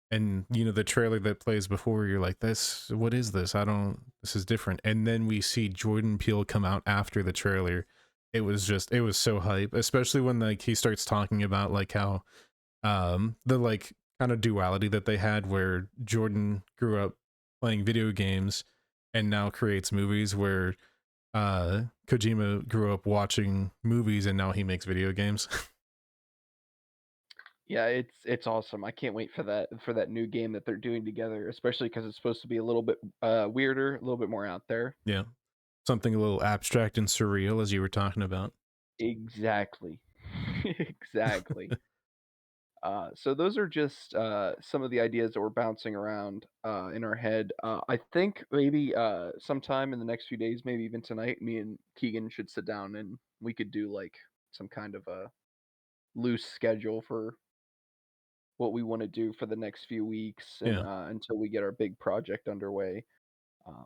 And the trailer that plays before, you're like, what is this? This is different. And then we see Jordan Peele come out after the trailer. It was so hype, especially when like he starts talking about like how the like kind of duality that they had, where Jordan grew up playing video games and now creates movies, where Kojima grew up watching movies and now he makes video games. Yeah, it's awesome. I can't wait for that new game that they're doing together, especially because it's supposed to be a little bit weirder, a little bit more out there. Yeah. Something a little abstract and surreal, as you were talking about. Exactly. Exactly. So those are just some of the ideas that were bouncing around in our head. I think maybe sometime in the next few days, maybe even tonight, me and Keegan should sit down and we could do like some kind of a loose schedule for what we want to do for the next few weeks and Yeah. until we get our big project underway. Um,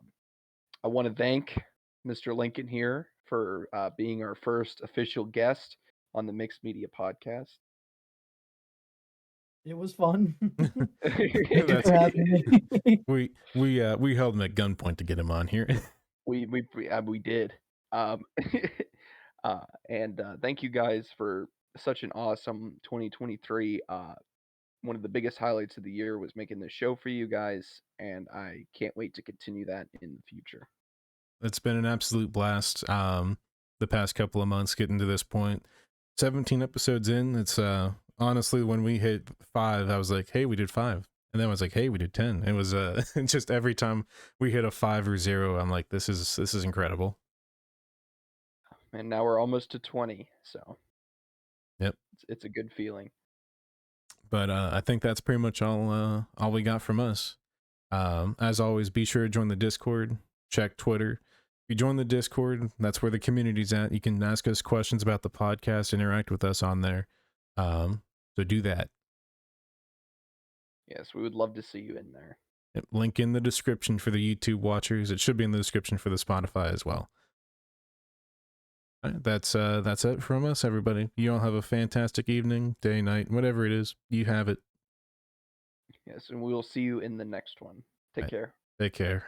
I want to thank Mr. Lincoln here for being our first official guest on the Mixed Media Podcast. It was fun. Thank you That's for having me. we held him at gunpoint to get him on here. we did. Um, and thank you guys for such an awesome 2023. One of the biggest highlights of the year was making this show for you guys, and I can't wait to continue that in the future. It's been an absolute blast. The past couple of months getting to this point. 17 episodes in. It's honestly, when we hit 5, I was like, hey, we did 5. And then I was like, hey, we did 10. It was just every time we hit a 5 or 0, I'm like, this is incredible. And now we're almost to 20, so yep, it's a good feeling. But I think that's pretty much all we got from us. As always, be sure to join the Discord, check Twitter. If you join the Discord, that's where the community's at. You can ask us questions about the podcast, interact with us on there. So do that. Yes, we would love to see you in there. Yep, link in the description for the YouTube watchers. It should be in the description for the Spotify as well. All right, that's it from us, everybody. You all have a fantastic evening, day, night, whatever it is. You have it. Yes, and we will see you in the next one. Take care. Take care.